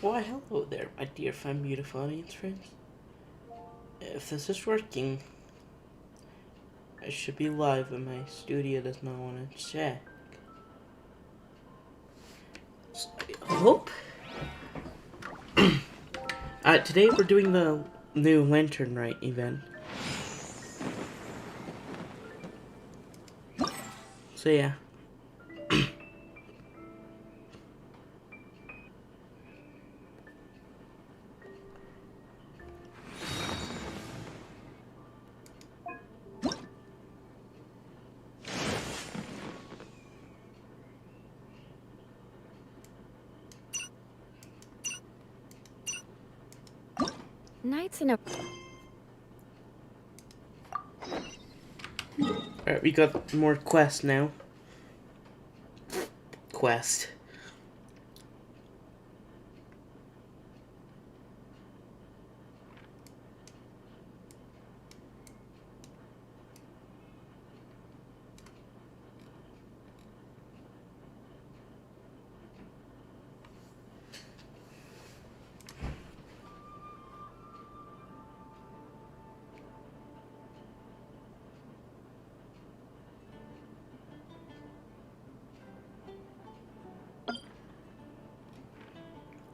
Why, hello there, my dear fine, beautiful audience friends. If this is working, I should be live, but my studio does not want to check. So I hope. Today we're doing the new Lantern Rite event. So yeah. Nights in a... Alright, we got more quests now. Quest.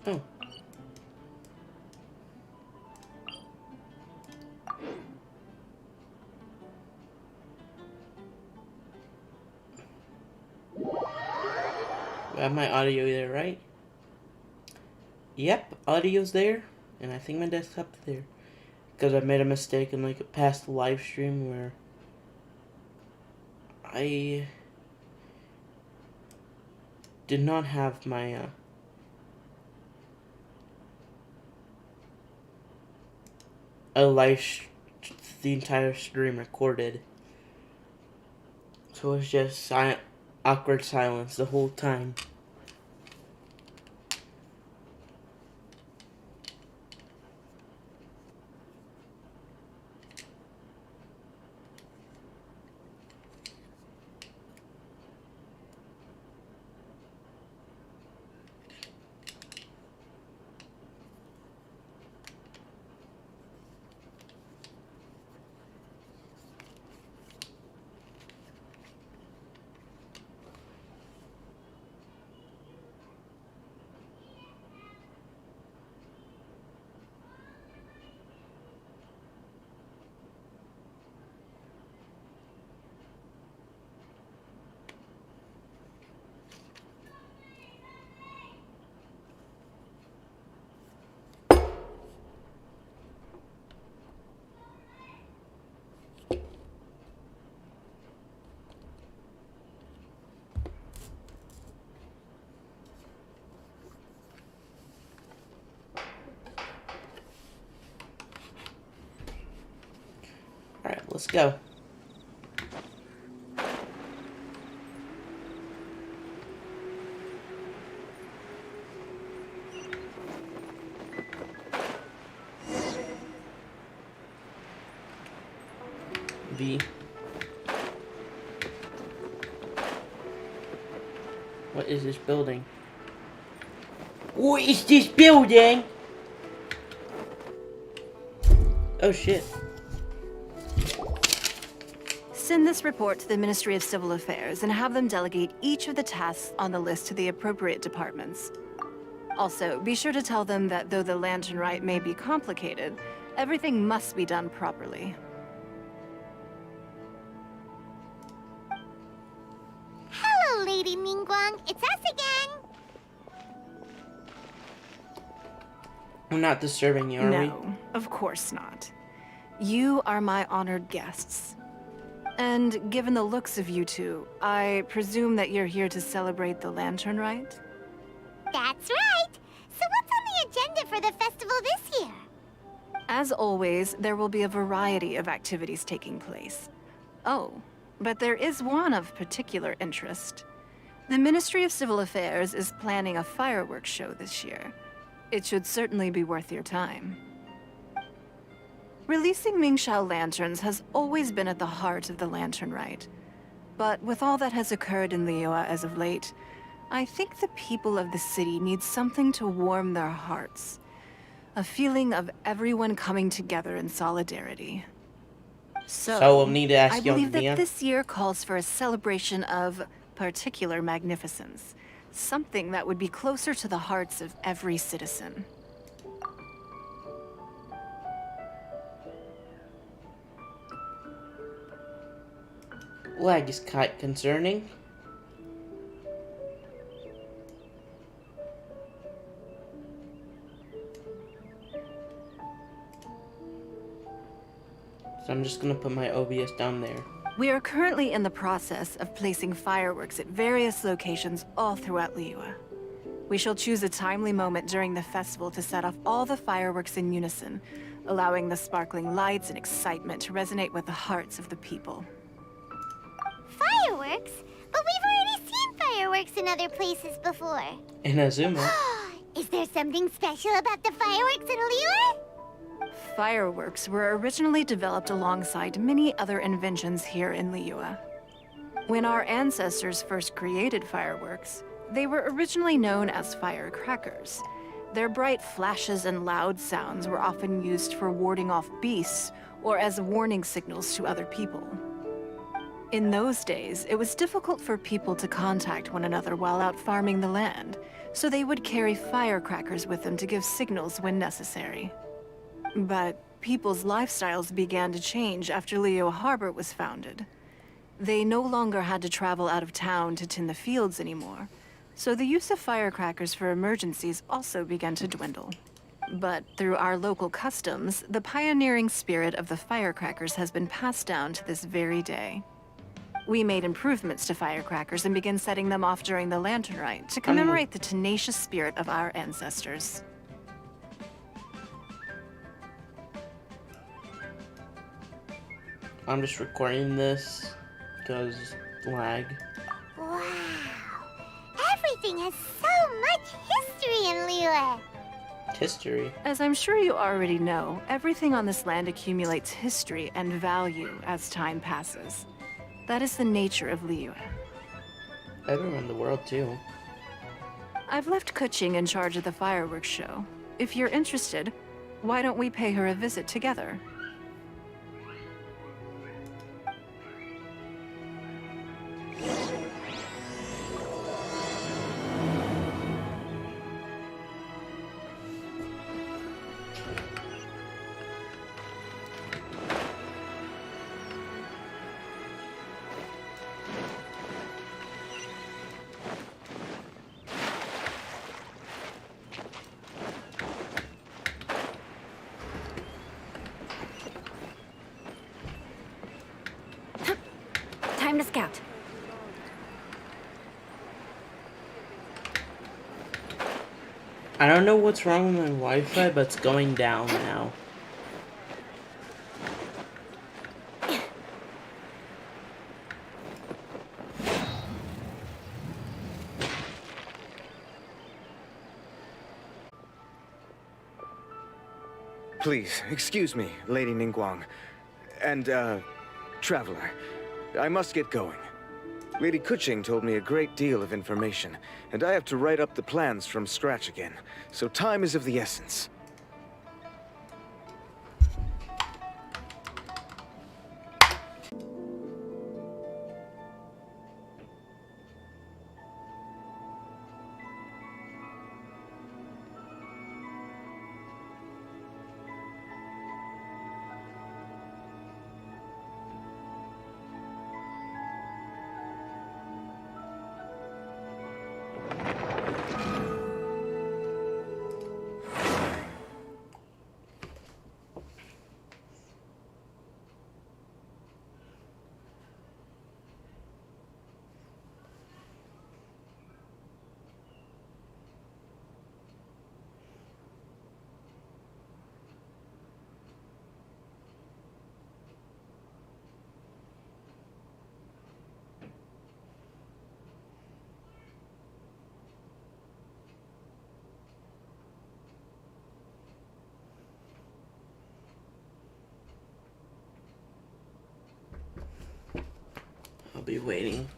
Oh. I have my audio there, right? Yep, audio's there, and I think my desktop's there. Because I made a mistake in like a past live stream where I did not have my the entire stream recorded. So it was just awkward silence the whole time. Alright, let's go. V. What is this building? What is this building? Oh shit. Send this report to the Ministry of Civil Affairs and have them delegate each of the tasks on the list to the appropriate departments. Also, be sure to tell them that though the Lantern Rite may be complicated, everything must be done properly. Hello, Lady Mingguang. It's us again. I'm not disturbing you, are we? No, of course not. You are my honored guests. And given the looks of you two, I presume that you're here to celebrate the Lantern Rite? That's right. So what's on the agenda for the festival this year? As always, there will be a variety of activities taking place. Oh, but there is one of particular interest. The Ministry of Civil Affairs is planning a fireworks show this year. It should certainly be worth your time. Releasing Mingxiao lanterns has always been at the heart of the Lantern Rite. But with all that has occurred in Liyue as of late, I think the people of the city need something to warm their hearts. A feeling of everyone coming together in solidarity. So we'll So, need to I ask young believe that Leon. this year calls for a celebration of particular magnificence. Something that would be closer to the hearts of every citizen. Lag is quite concerning. So I'm just gonna put my OBS down there. We are currently in the process of placing fireworks at various locations all throughout Liyue. We shall choose a timely moment during the festival to set off all the fireworks in unison, allowing the sparkling lights and excitement to resonate with the hearts of the people. Fireworks? But we've already seen fireworks in other places before. In Azuma. Is there something special about the fireworks in Liyue? Fireworks were originally developed alongside many other inventions here in Liyue. When our ancestors first created fireworks, they were originally known as firecrackers. Their bright flashes and loud sounds were often used for warding off beasts or as warning signals to other people. In those days, it was difficult for people to contact one another while out farming the land, so they would carry firecrackers with them to give signals when necessary. But people's lifestyles began to change after Liyue Harbor was founded. They no longer had to travel out of town to tend the fields anymore, so the use of firecrackers for emergencies also began to dwindle. But through our local customs, the pioneering spirit of the firecrackers has been passed down to this very day. We made improvements to firecrackers and began setting them off during the lantern rite to commemorate the tenacious spirit of our ancestors. I'm just recording this because lag. Wow. Everything has so much history in Liyue. History. As I'm sure you already know, everything on this land accumulates history and value as time passes. That is the nature of Liyue. Everywhere in the world too. I've left Kuching in charge of the fireworks show. If you're interested, why don't we pay her a visit together? Time to scout. I don't know what's wrong with my Wi-Fi, but it's going down now. Please, excuse me, Lady Ningguang. And, traveler. I must get going. Lady Kuching told me a great deal of information, and I have to write up the plans from scratch again, so time is of the essence. I'll be waiting.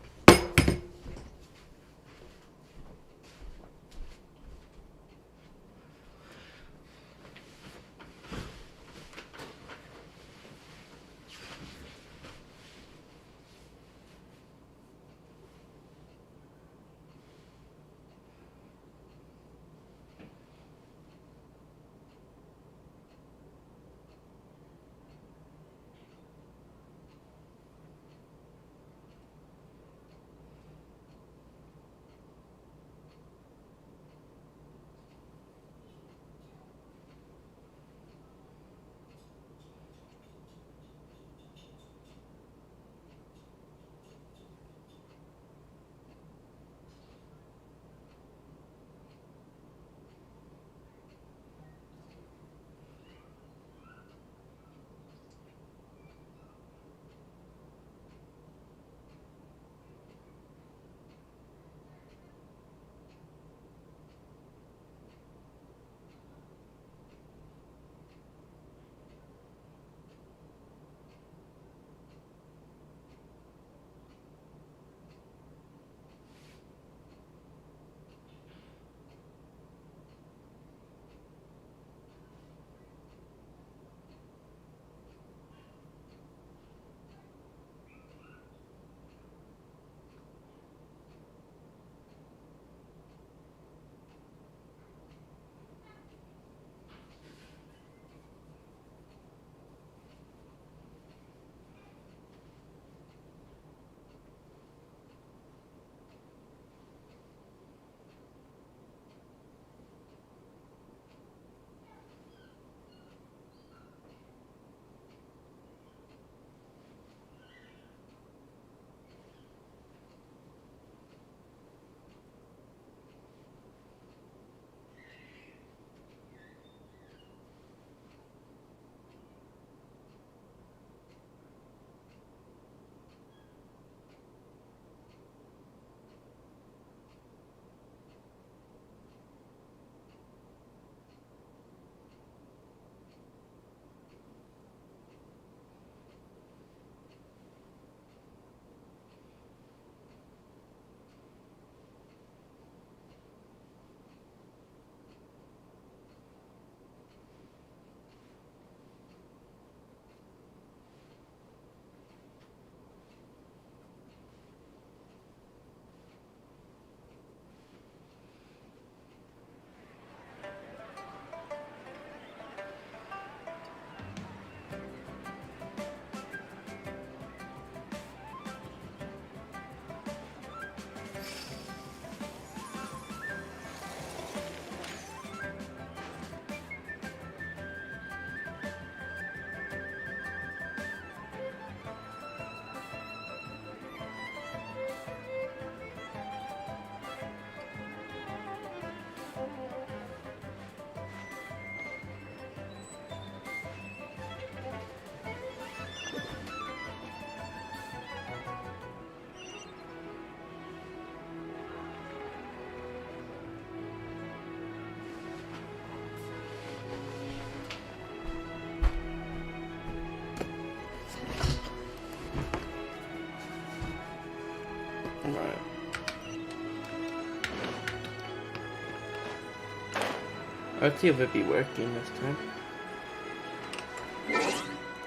Let's see if it be working this time.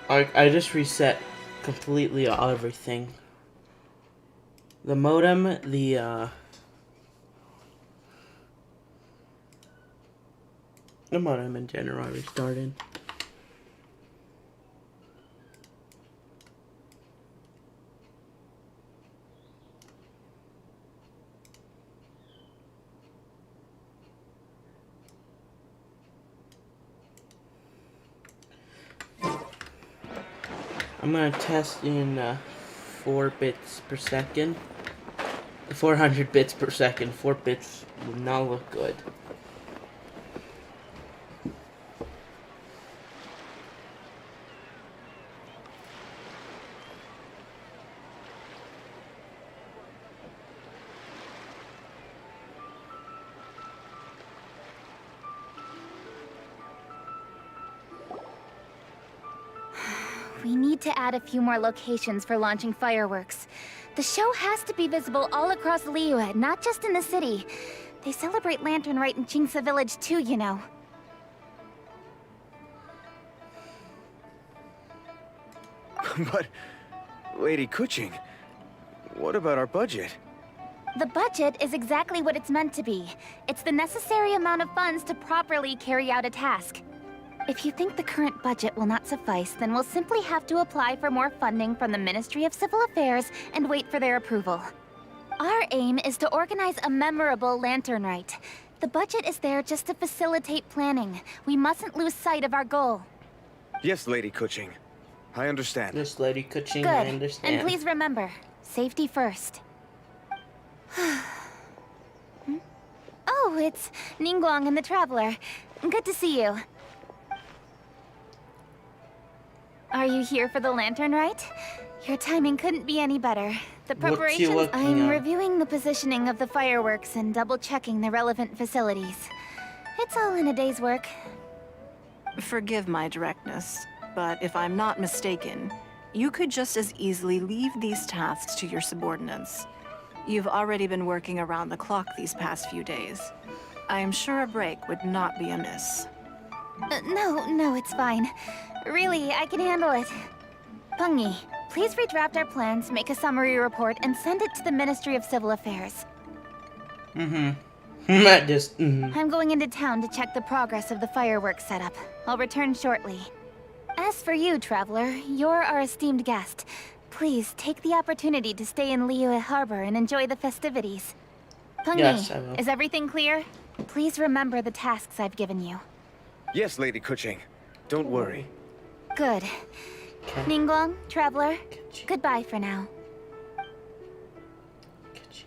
I just reset completely everything. The modem, the modem in general I restarted. I'm gonna test in 4 bits per second. 400 bits per second. 4 bits would not look good. We need to add a few more locations for launching fireworks. The show has to be visible all across Liyue, not just in the city. They celebrate Lantern Rite in Jingsa Village too, you know. But, Lady Kuching, what about our budget? The budget is exactly what it's meant to be. It's the necessary amount of funds to properly carry out a task. If you think the current budget will not suffice, then we'll simply have to apply for more funding from the Ministry of Civil Affairs and wait for their approval. Our aim is to organize a memorable Lantern Rite. The budget is there just to facilitate planning. We mustn't lose sight of our goal. Yes, Lady Kuching. I understand. This Lady Kuching, Good. I understand. And please remember, safety first. Oh, it's Ningguang and the Traveler. Good to see you. Are you here for the Lantern Rite? Your timing couldn't be any better. The preparations... I'm reviewing the positioning of the fireworks and double-checking the relevant facilities. It's all in a day's work. Forgive my directness, but if I'm not mistaken, you could just as easily leave these tasks to your subordinates. You've already been working around the clock these past few days. I am sure a break would not be amiss. No, it's fine. Really, I can handle it. Pungi, please redraft our plans, make a summary report, and send it to the Ministry of Civil Affairs. Not just, I'm going into town to check the progress of the fireworks setup. I'll return shortly. As for you, Traveler, you're our esteemed guest. Please take the opportunity to stay in Liyue Harbor and enjoy the festivities. Pungi, Yes, I will. is everything clear? Please remember the tasks I've given you. Yes, Lady Kuching. Don't worry. Good. Okay. Ningguang, Traveler, Kuching. goodbye for now. Kuching.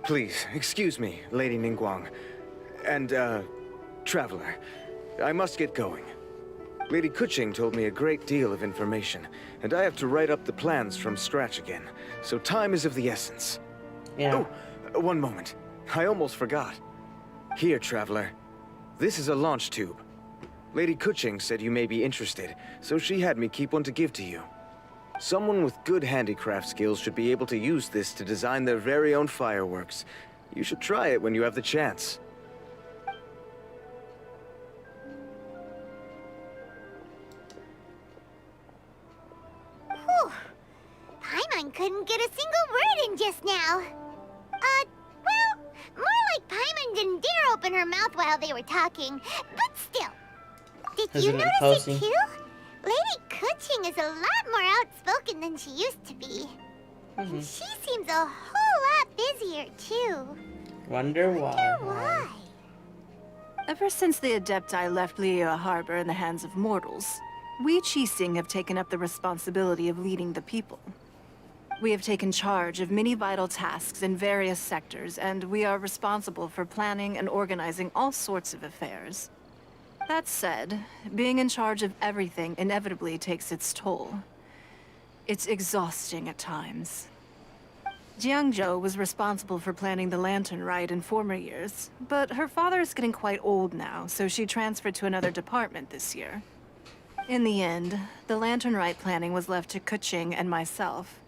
Please, excuse me, Lady Ningguang. And, Traveler. I must get going. Lady Kuching told me a great deal of information, and I have to write up the plans from scratch again, so time is of the essence. Yeah. Oh, one moment. I almost forgot. Here, Traveler. This is a launch tube. Lady Kuching said you may be interested, so she had me keep one to give to you. Someone with good handicraft skills should be able to use this to design their very own fireworks. You should try it when you have the chance. Whew. Paimon couldn't get a single word in just now. Well, more like Paimon didn't dare open her mouth while they were talking. But still, did Has you it been notice posing? it too? Lady Kuching is a lot more outspoken than she used to be. And she seems a whole lot busier too. Wonder why. Why? Ever since the Adepti left Liyue Harbor in the hands of mortals, we Qixing have taken up the responsibility of leading the people. We have taken charge of many vital tasks in various sectors, and we are responsible for planning and organizing all sorts of affairs. That said, being in charge of everything inevitably takes its toll. It's exhausting at times. Jiangzhou was responsible for planning the Lantern Rite in former years, but her father is getting quite old now, so she transferred to another department this year. In the end, the Lantern Rite planning was left to Kuching and myself.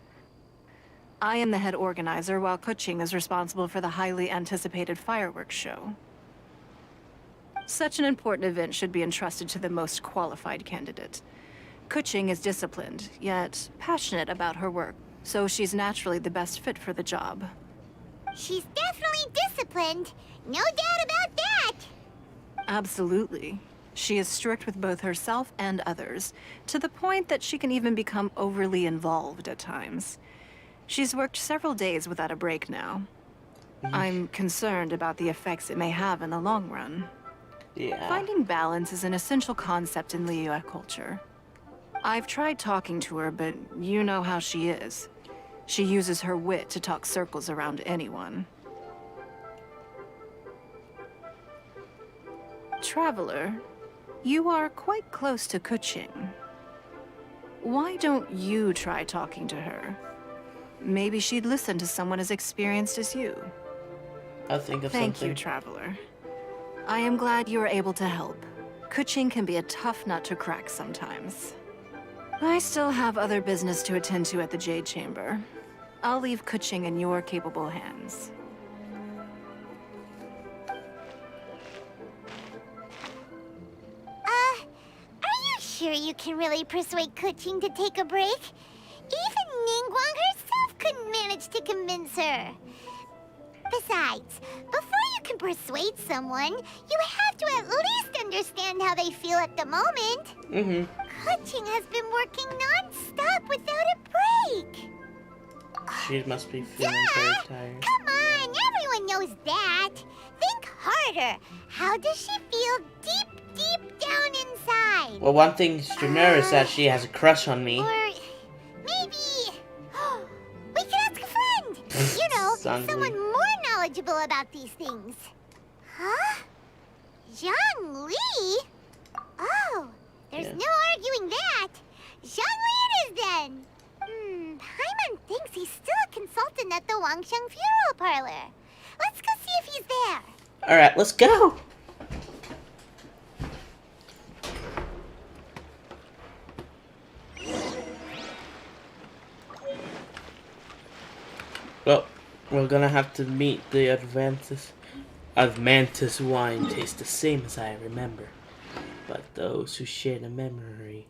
I am the head organizer, while Kuching is responsible for the highly anticipated fireworks show. Such an important event should be entrusted to the most qualified candidate. Kuching is disciplined, yet passionate about her work, so she's naturally the best fit for the job. She's definitely disciplined. No doubt about that. Absolutely. She is strict with both herself and others, to the point that she can even become overly involved at times. She's worked several days without a break now. I'm concerned about the effects it may have in the long run. Yeah. Finding balance is an essential concept in Liyue culture. I've tried talking to her, but you know how she is. She uses her wit to talk circles around anyone. Traveler, you are quite close to Kuching. Why don't you try talking to her? Maybe she'd listen to someone as experienced as you. I'll think of Thank something. you, Traveler. I am glad you were able to help. Kuching can be a tough nut to crack sometimes. I still have other business to attend to at the Jade Chamber. I'll leave Kuching in your capable hands. Are you sure you can really persuade Kuching to take a break? Even Ningguang herself couldn't manage to convince her. Besides, before you can persuade someone, you have to at least understand how they feel at the moment. Kuching has been working non-stop without a break. She must be feeling very tired. Come on, everyone knows that. Think harder. How does she feel deep down inside? Well, one thing to know is that she has a crush on me. Or maybe we can ask a friend. You know, Sounds someone like- more knowledgeable about these things. Huh? Zhang Li? Oh, there's Yeah. no arguing that. Zhang Li it is then. Paimon thinks he's still a consultant at the Wangsheng Funeral Parlor. Let's go see if he's there. Alright, let's go! Well, we're gonna have to meet the advances of Mantis wine taste the same as I remember. But those who share the memory...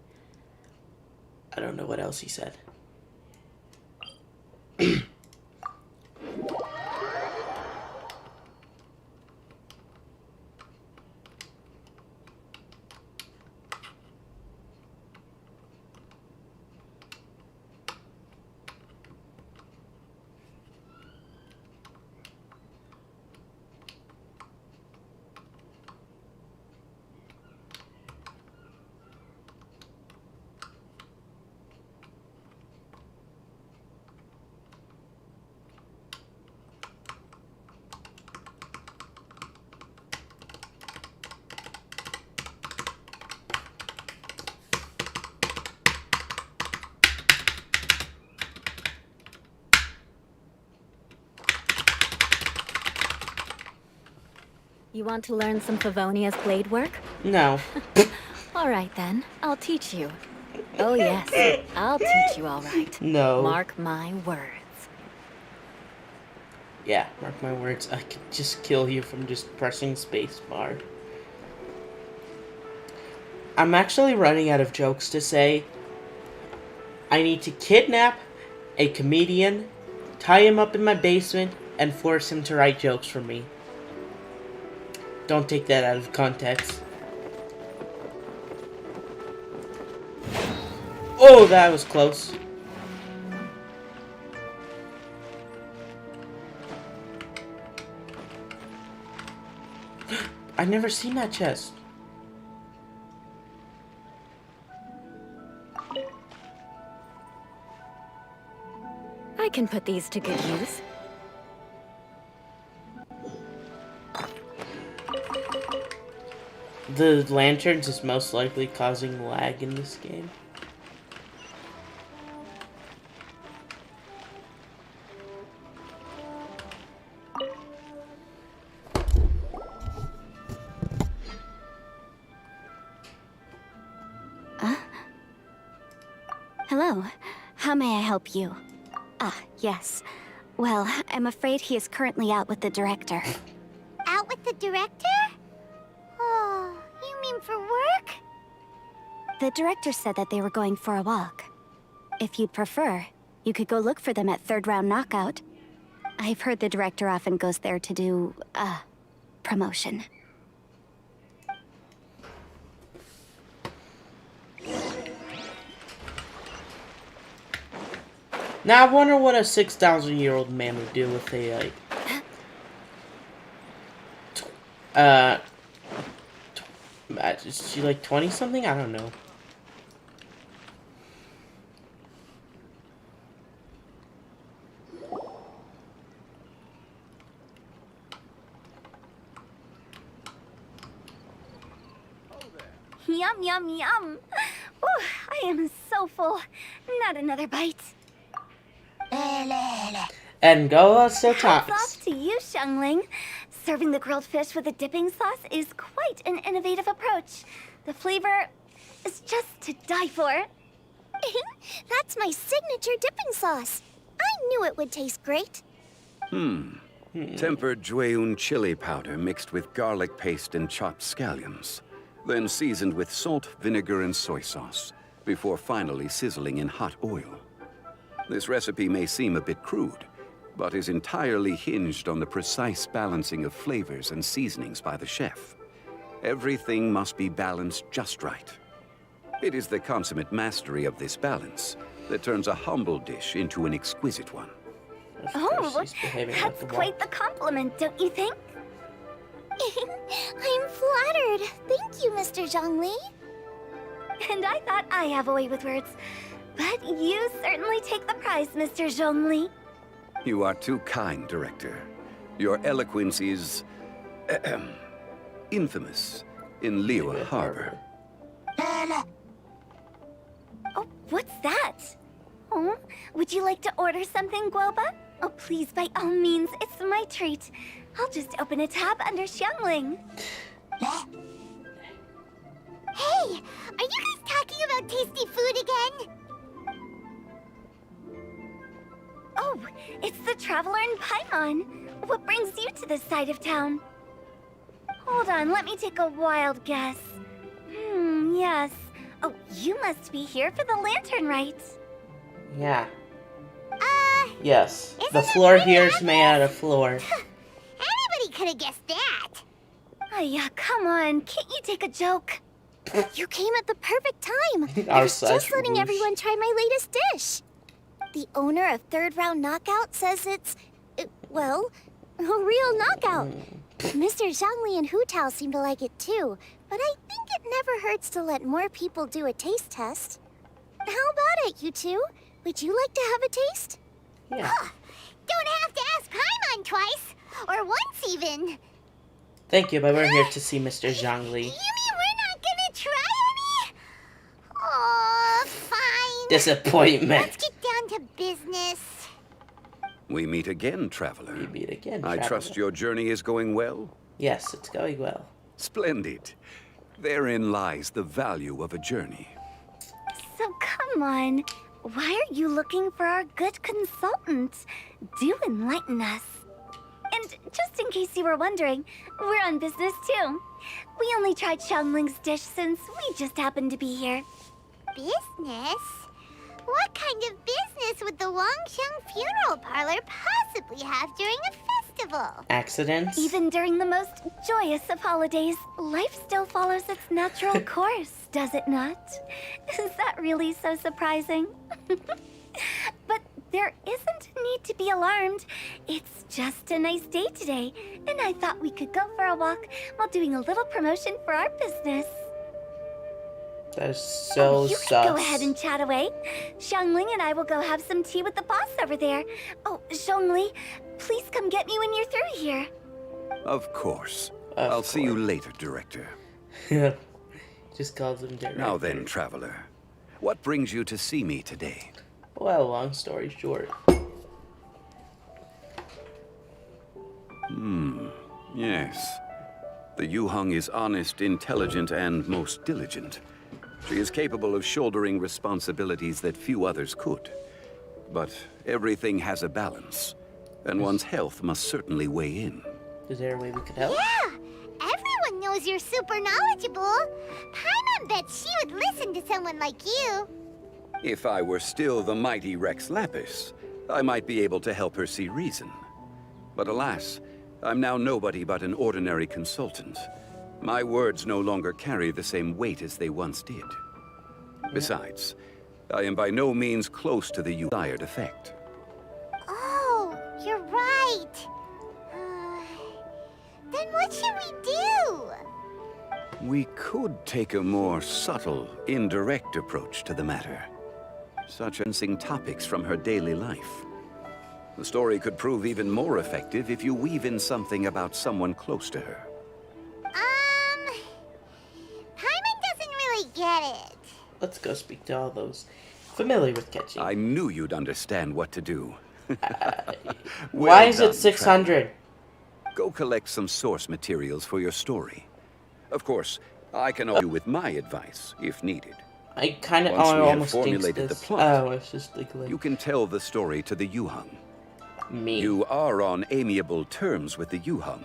I don't know what else he said. You want to learn some Favonia's blade work? No. All right then, I'll teach you. Oh yes, I'll teach you all right. No. Mark my words. Yeah, mark my words. I could just kill you from just pressing spacebar. I'm actually running out of jokes to say. I need to kidnap a comedian, tie him up in my basement, and force him to write jokes for me. Don't take that out of context. Oh, that was close. I've never seen that chest. I can put these to good use. The lanterns is most likely causing lag in this game. Hello, how may I help you? Ah, yes. Well, I'm afraid he is currently out with the director. Out with the director? Oh, you mean for work? The director said that they were going for a walk. If you'd prefer, you could go look for them at third round knockout. I've heard the director often goes there to do, promotion. Now I wonder what a 6,000-year-old man would do with a, like... Is she like 20-something? I don't know. Yum, yum, yum. Ooh, I am so full. Not another bite. And go so Hats talks. off to you, Xiangling. Serving the grilled fish with a dipping sauce is quite an innovative approach. The flavor is just to die for. That's my signature dipping sauce. I knew it would taste great. Tempered Jueyun chili powder mixed with garlic paste and chopped scallions. Then seasoned with salt, vinegar, and soy sauce, before finally sizzling in hot oil. This recipe may seem a bit crude, but is entirely hinged on the precise balancing of flavors and seasonings by the chef. Everything must be balanced just right. It is the consummate mastery of this balance that turns a humble dish into an exquisite one. Of course, Oh, he's behaving like that's a quite the compliment, don't you think? I'm flattered. Thank you, Mr. Zhongli. And I thought I have a way with words. But you certainly take the prize, Mr. Zhongli. You are too kind, Director. Your eloquence is... infamous in Liyue Harbor. Oh, what's that? Oh, would you like to order something, Guoba? Oh, please, by all means, it's my treat. I'll just open a tab under Xiangling. Hey, are you guys talking about tasty food again? Oh, it's the Traveler in Paimon. What brings you to this side of town? Hold on, let me take a wild guess. Yes. Oh, you must be here for the lantern rite. Yeah. Yes. Isn't The it floor right here is on made out of floor. Anybody could have guessed that. Oh, yeah, come on. Can't you take a joke? You came at the perfect time. Our I was just size letting rouge. everyone try my latest dish. The owner of Third Round Knockout says it's, well, a real knockout. Mr. Zhangli and Hu Tao seem to like it too, but I think it never hurts to let more people do a taste test. How about it, you two? Would you like to have a taste? Yeah. Don't have to ask Paimon twice, or once even. Thank you, but we're here to see Mr. Zhongli. You mean we're not gonna try any? Oh, fine. Disappointment. Let's get down to business. We meet again, Traveler. We meet again. I traveler. trust your journey is going well? Yes, it's going well. Splendid. Therein lies the value of a journey. So come on. Why are you looking for our good consultant? Do enlighten us. And just in case you were wondering, we're on business too. We only tried Xiangling's dish since we just happened to be here. Business? What kind of business would the Wangsheng Funeral Parlor possibly have during a festival? Accidents? Even during the most joyous of holidays, life still follows its natural course, does it not? Is that really so surprising? But there isn't a need to be alarmed. It's just a nice day today, and I thought we could go for a walk while doing a little promotion for our business. That is so You sus. can go ahead and chat away. Xiangling and I will go have some tea with the boss over there. Oh, Zhongli, please come get me when you're through here. Of course. Of I'll see you course. later, Director. Just calls him director. Now then, Traveler. What brings you to see me today? Well, long story short. Yes. The Yuheng is honest, intelligent, and most diligent. She is capable of shouldering responsibilities that few others could. But everything has a balance, and one's health must certainly weigh in. Is there a way we could help? Yeah! Everyone knows you're super knowledgeable. Paimon bets she would listen to someone like you. If I were still the mighty Rex Lapis, I might be able to help her see reason. But alas, I'm now nobody but an ordinary consultant. My words no longer carry the same weight as they once did. Besides, I am by no means close to the desired effect. Oh, you're right. Then what should we do? We could take a more subtle, indirect approach to the matter, such as sing topics from her daily life. The story could prove even more effective if you weave in something about someone close to her. Paimon doesn't really get it. Let's go speak to all those familiar with catching. I knew you'd understand what to do. Why is done, it 600? Go collect some source materials for your story. Of course, I can help you with my advice, if needed. I kind of Once we have almost formulated jinxed the this. plot, Oh, it's just like You can tell the story to the Yuhang. me. You are on amiable terms with the Yuhang,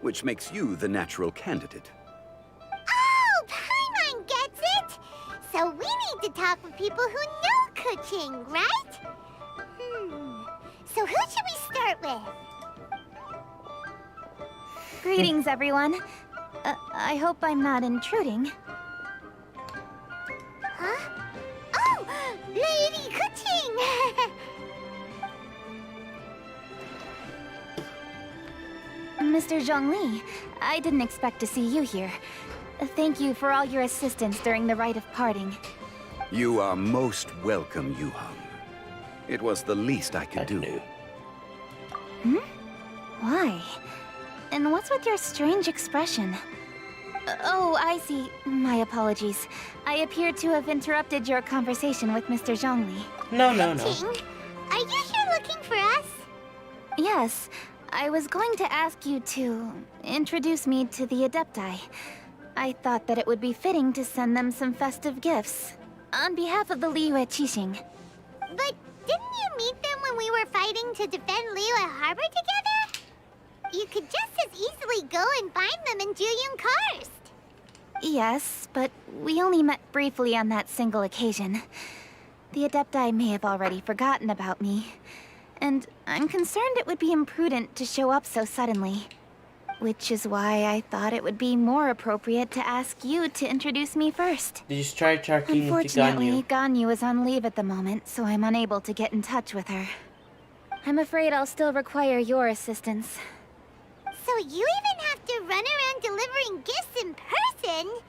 which makes you the natural candidate. Oh, Paimon gets it! So we need to talk with people who know cooking, right? So who should we start with? Greetings, everyone. I hope I'm not intruding. Huh? Oh, Lady Cooking! Mr. Zhongli, I didn't expect to see you here. Thank you for all your assistance during the rite of parting. You are most welcome, Yuhang. It was the least I could do. Why? And what's with your strange expression? Oh, I see. My apologies. I appear to have interrupted your conversation with Mr. Zhongli. No. Cooking? Are you here looking for us? Yes, I was going to ask you to introduce me to the Adepti. I thought that it would be fitting to send them some festive gifts. On behalf of the Liyue Qixing. But didn't you meet them when we were fighting to defend Liyue Harbor together? You could just as easily go and find them in Juyun Karst. Yes, but we only met briefly on that single occasion. The Adepti may have already forgotten about me. And I'm concerned it would be imprudent to show up so suddenly. Which is why I thought it would be more appropriate to ask you to introduce me first. Did you try talking to Unfortunately, Ganyu? Ganyu is on leave at the moment, so I'm unable to get in touch with her. I'm afraid I'll still require your assistance. So you even have to run around delivering gifts in person?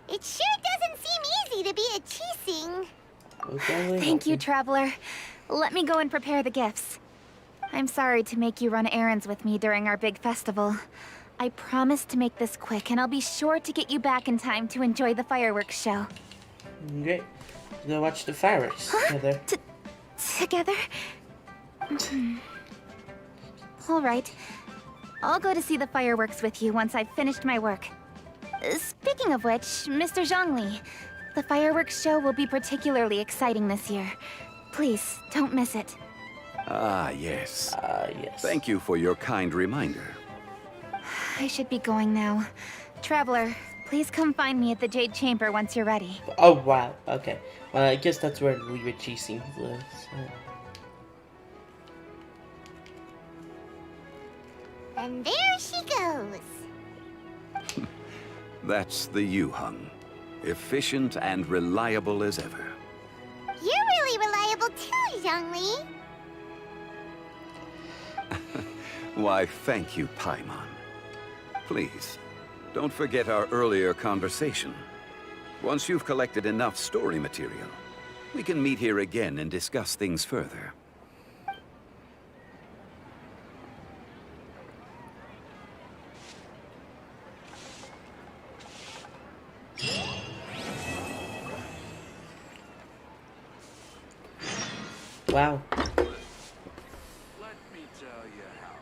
It sure doesn't seem easy to be a Qixing. Thank you, Traveler. Let me go and prepare the gifts. I'm sorry to make you run errands with me during our big festival. I promise to make this quick, and I'll be sure to get you back in time to enjoy the fireworks show. Great. Go watch the fireworks together. Together? All right. I'll go to see the fireworks with you once I've finished my work. Speaking of which, Mr. Zhongli, the fireworks show will be particularly exciting this year. Please, don't miss it. Ah, yes. Yes. Thank you for your kind reminder. I should be going now. Traveler, please come find me at the Jade Chamber once you're ready. Oh, wow. Okay. Well, I guess that's where Liyue Qixing lives. And there she goes. That's the Yuhang. Efficient and reliable as ever. You're really reliable too, Zhongli. Why, thank you, Paimon. Please, don't forget our earlier conversation. Once you've collected enough story material, we can meet here again and discuss things further. Wow. Let me tell you how.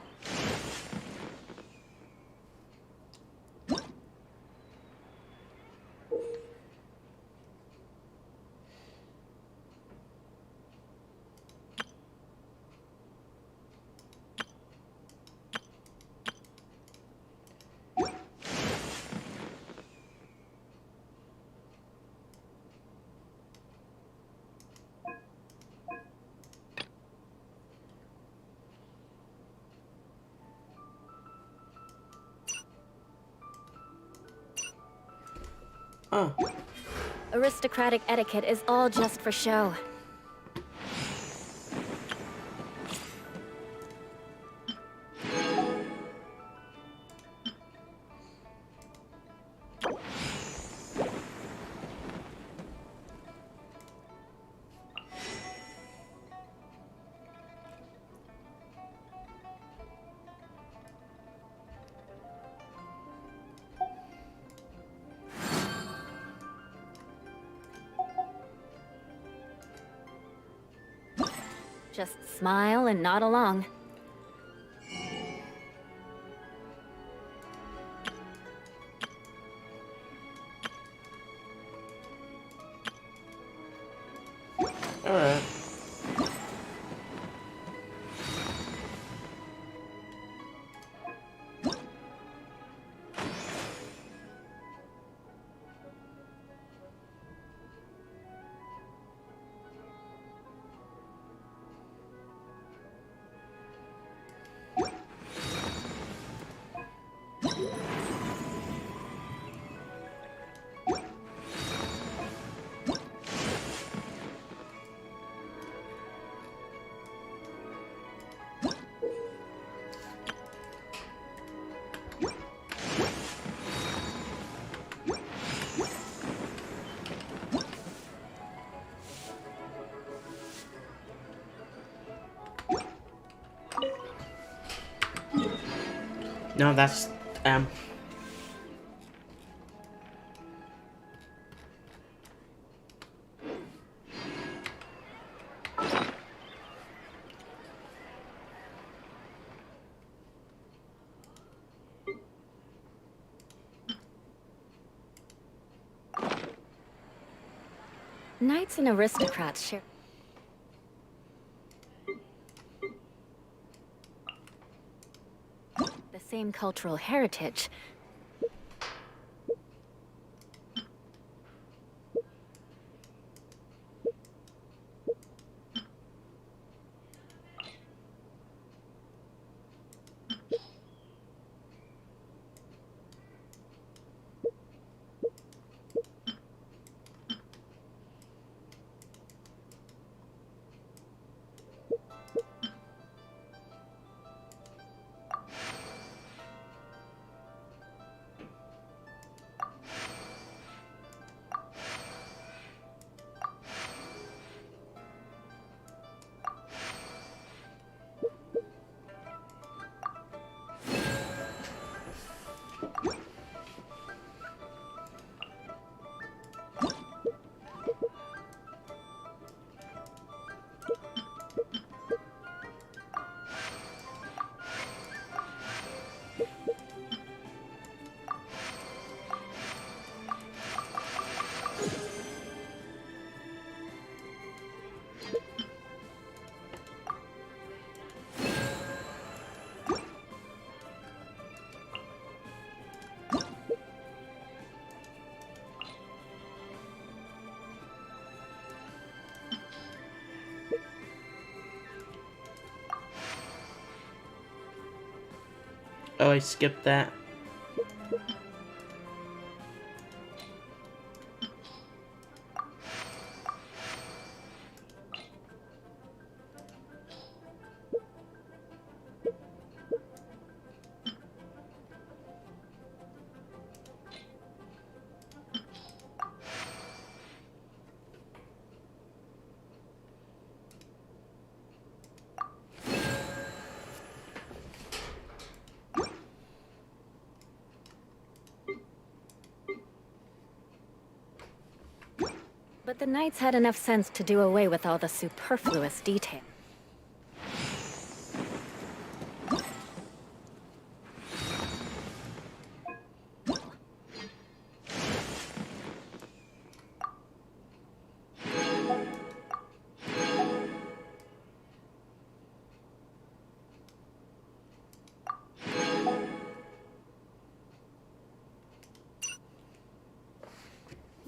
Huh. Aristocratic etiquette is all just for show. Just smile and nod along. Alright. No, that's Knights and aristocrats share the same cultural heritage. oh, I skipped that. But the knights had enough sense to do away with all the superfluous detail.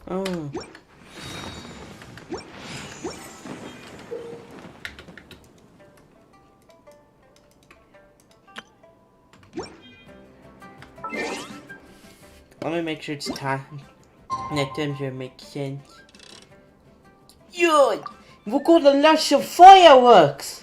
Oh. Let me make sure it's time. That doesn't make sense. Yo! We're gonna launch some fireworks!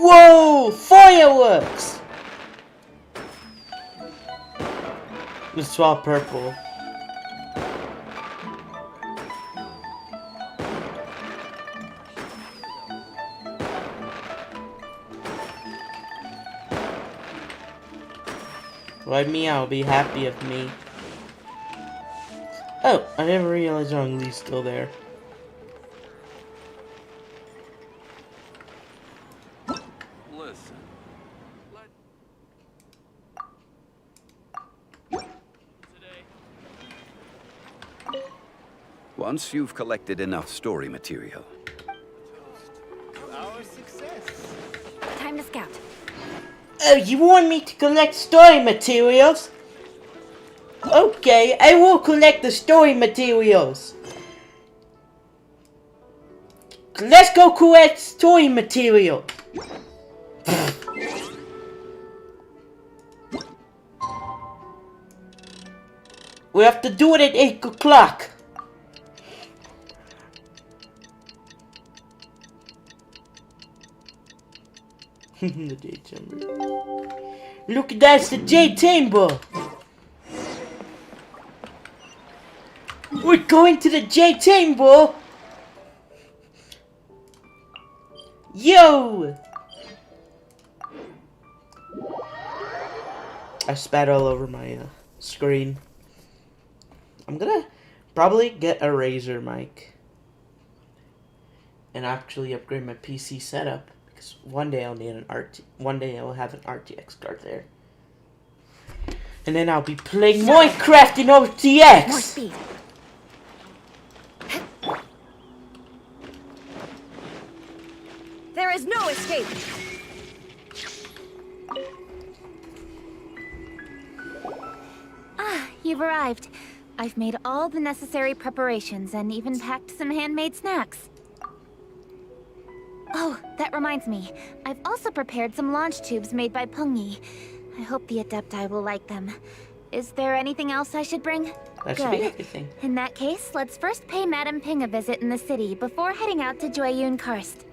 Whoa! Fireworks! Let's swap purple. Ride me out, be happy of me. Oh, I never realized Zhong Li's still there. Listen. Once you've collected enough story material, Time to scout. Oh, you want me to collect story materials? Okay, I will collect the story materials. Let's go collect story material. We have to do it at 8 o'clock. The J chamber. Look, that's the J chamber. We're going to the J chamber. Yo! I spat all over my screen. I'm gonna probably get a Razer mic and actually upgrade my PC setup because one day I'll need one day I will have an RTX card there, and then I'll be playing Minecraft in RTX. More speed. There is no escape. Ah, you've arrived. I've made all the necessary preparations and even packed some handmade snacks. Oh, that reminds me. I've also prepared some launch tubes made by Pungi. I hope the Adepti will like them. Is there anything else I should bring? That should be Good. everything. In that case, let's first pay Madame Ping a visit in the city before heading out to Jueyun Karst.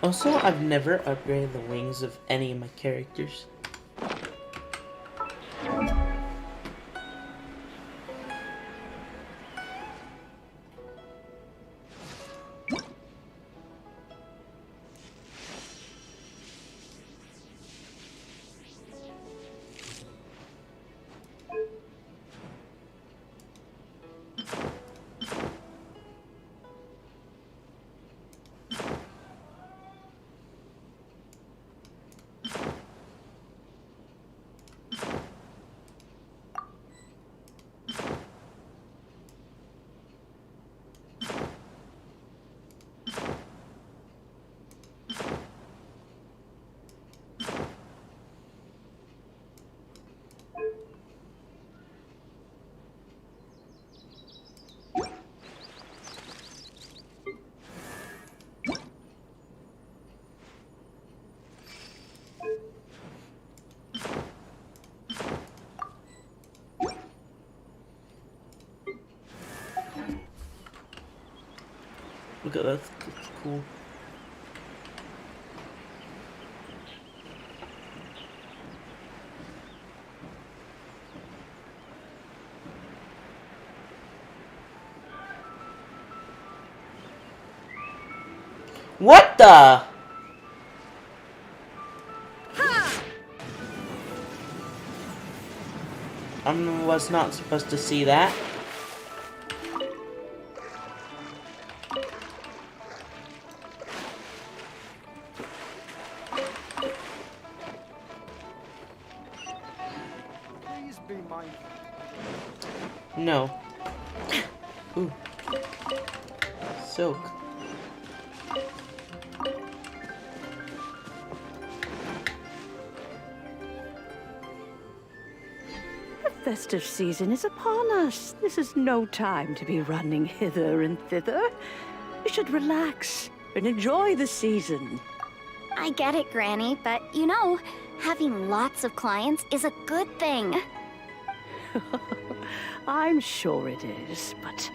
Also, I've never upgraded the wings of any of my characters. Look at that. That's cool. What the? I was not supposed to see that. Please be mindful. No. Ooh. Silk. The festive season is upon us. This is no time to be running hither and thither. You should relax and enjoy the season. I get it, Granny, but you know, having lots of clients is a good thing. I'm sure it is, but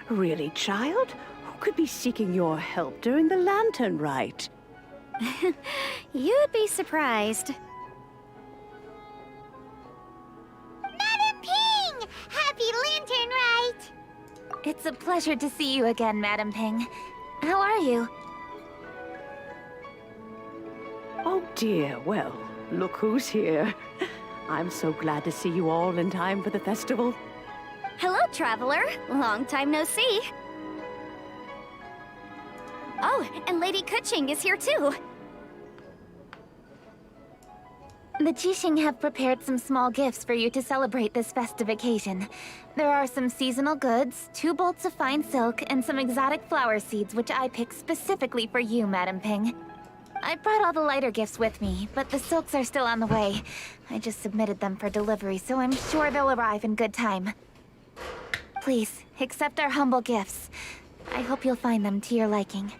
really, child, who could be seeking your help during the lantern rite? You'd be surprised. Madam Ping! Happy Lantern Rite! It's a pleasure to see you again, Madam Ping. How are you? Oh dear, well, look who's here. I'm so glad to see you all in time for the festival. Hello, traveler. Long time no see. Oh, and Lady Kuching is here too. The Jixing have prepared some small gifts for you to celebrate this festive occasion. There are some seasonal goods, 2 bolts of fine silk, and some exotic flower seeds which I picked specifically for you, Madam Ping. I brought all the lighter gifts with me, but the silks are still on the way. I just submitted them for delivery, so I'm sure they'll arrive in good time. Please, accept our humble gifts. I hope you'll find them to your liking.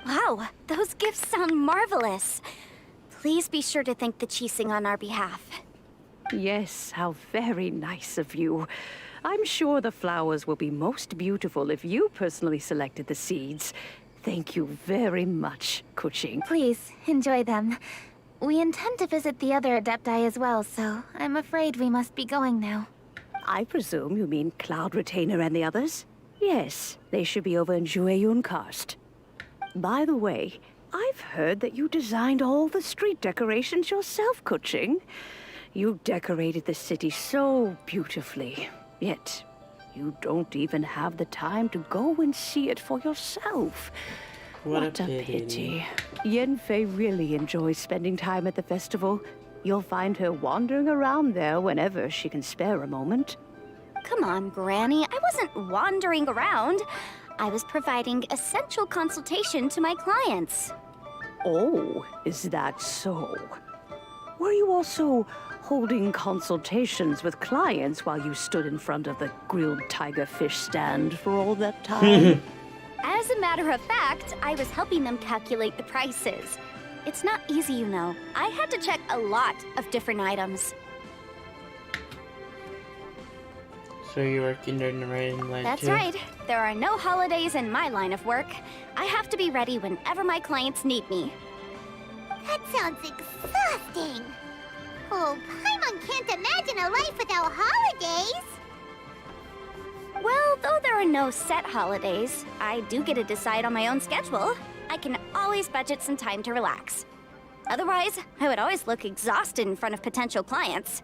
Wow, those gifts sound marvelous. Please be sure to thank the Jixing on our behalf. Yes, how very nice of you. I'm sure the flowers will be most beautiful if you personally selected the seeds. Thank you very much, Kuching. Please, enjoy them. We intend to visit the other Adepti as well, so I'm afraid we must be going now. I presume you mean Cloud Retainer and the others? Yes, they should be over in Jueyun Karst. By the way, I've heard that you designed all the street decorations yourself, Kuching. You decorated the city so beautifully, yet you don't even have the time to go and see it for yourself. What a pity. Yanfei really enjoys spending time at the festival. You'll find her wandering around there whenever she can spare a moment. Come on, Granny. I wasn't wandering around. I was providing essential consultation to my clients. Oh, is that so? Were you also holding consultations with clients while you stood in front of the grilled tiger fish stand for all that time? As a matter of fact, I was helping them calculate the prices. It's not easy, you know. I had to check a lot of different items. So you're working during the rain light That's too? right. There are no holidays in my line of work. I have to be ready whenever my clients need me. That sounds exhausting. Oh, Paimon can't imagine a life without holidays. Well, though there are no set holidays, I do get to decide on my own schedule. I can always budget some time to relax. Otherwise, I would always look exhausted in front of potential clients.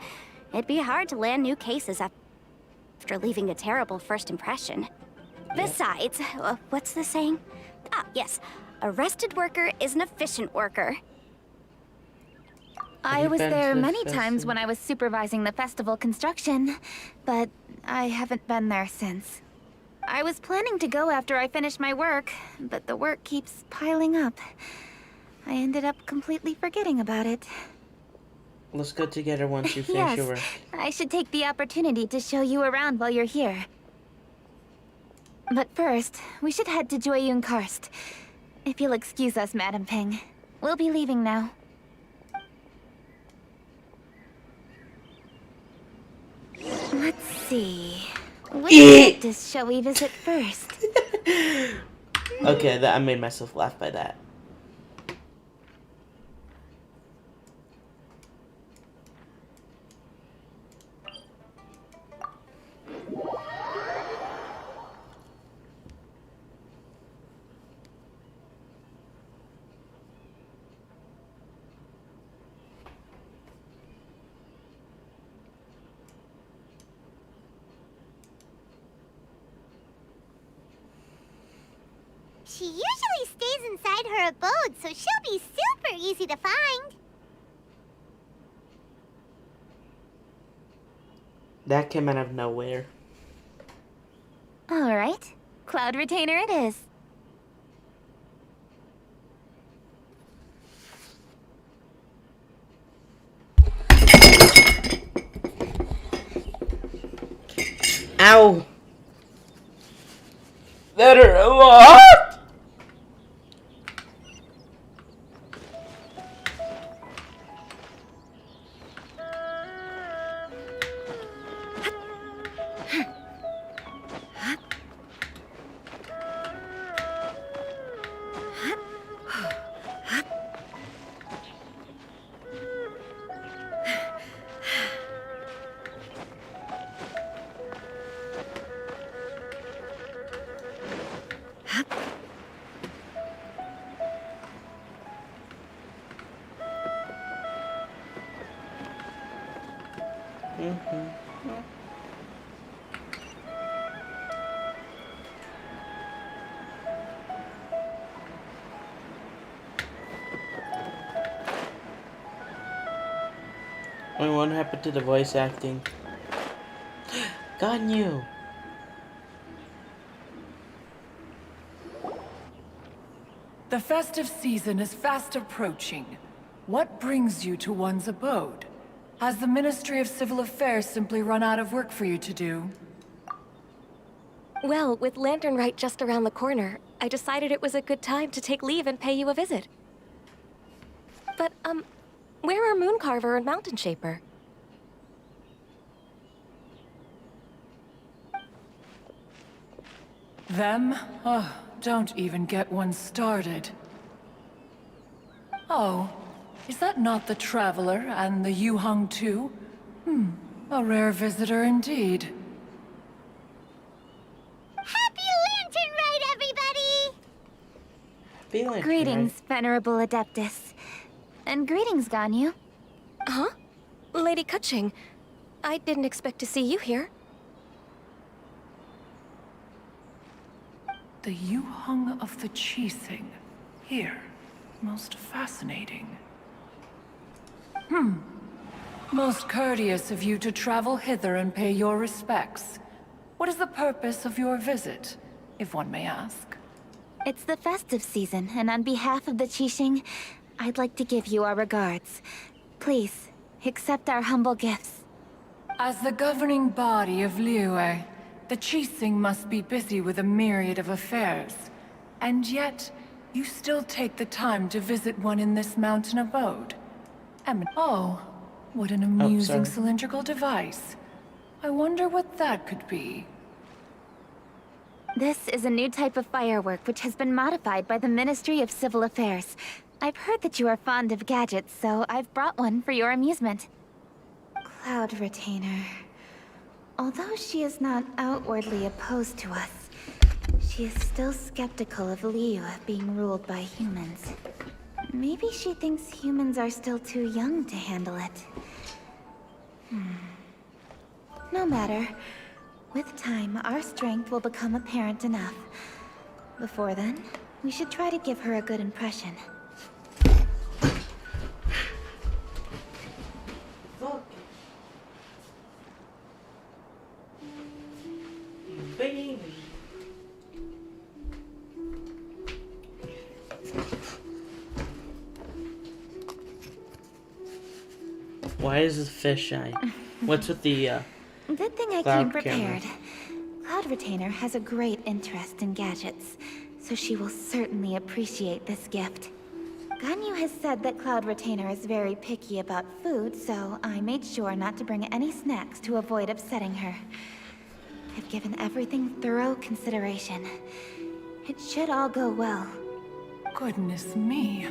It'd be hard to land new cases after leaving a terrible first impression. Besides, what's the saying? Ah, yes. A rested worker is an efficient worker. I you was been there to this many times festival? when I was supervising the festival construction, but I haven't been there since. I was planning to go after I finished my work, but the work keeps piling up. I ended up completely forgetting about it. Let's go together once you finish your work. I should take the opportunity to show you around while you're here. But first, we should head to Jueyun Karst. If you'll excuse us, Madam Ping. We'll be leaving now. Let's see. Which Eat. cactus shall we visit first? Okay, that I made myself laugh by that. She usually stays inside her abode, so she'll be super easy to find. That came out of nowhere. All right, Cloud Retainer it is. Ow! That hurt a lot! Wait, what happened to the voice acting? Got you. The festive season is fast approaching. What brings you to one's abode? Has the Ministry of Civil Affairs simply run out of work for you to do? Well, with Lantern Rite just around the corner, I decided it was a good time to take leave and pay you a visit. But, where are Mooncarver and Mountain Shaper? Them? Oh, don't even get one started. Oh, is that not the Traveler and the Yuhang too? A rare visitor indeed. Happy Lantern Rite, everybody! Feeling Greetings, Venerable Adeptus. And greetings, Ganyu. Huh? Lady Kutching, I didn't expect to see you here. The Yuhang of the Qixing. Here. Most fascinating. Most courteous of you to travel hither and pay your respects. What is the purpose of your visit, if one may ask? It's the festive season, and on behalf of the Qixing, I'd like to give you our regards. Please, accept our humble gifts. As the governing body of Liyue, the Qixing must be busy with a myriad of affairs. And yet, you still take the time to visit one in this mountain abode. Oh, what an amusing sorry. cylindrical device. I wonder what that could be. This is a new type of firework which has been modified by the Ministry of Civil Affairs. I've heard that you are fond of gadgets, so I've brought one for your amusement. Cloud Retainer. Although she is not outwardly opposed to us, she is still skeptical of Liyue being ruled by humans. Maybe she thinks humans are still too young to handle it. No matter. With time, our strength will become apparent enough. Before then, we should try to give her a good impression. Baby. Why is this fish shine? What's with the Good thing I Cloud came camera. prepared. Cloud Retainer has a great interest in gadgets, so she will certainly appreciate this gift. Ganyu has said that Cloud Retainer is very picky about food, so I made sure not to bring any snacks to avoid upsetting her. I've given everything thorough consideration. It should all go well. Goodness me.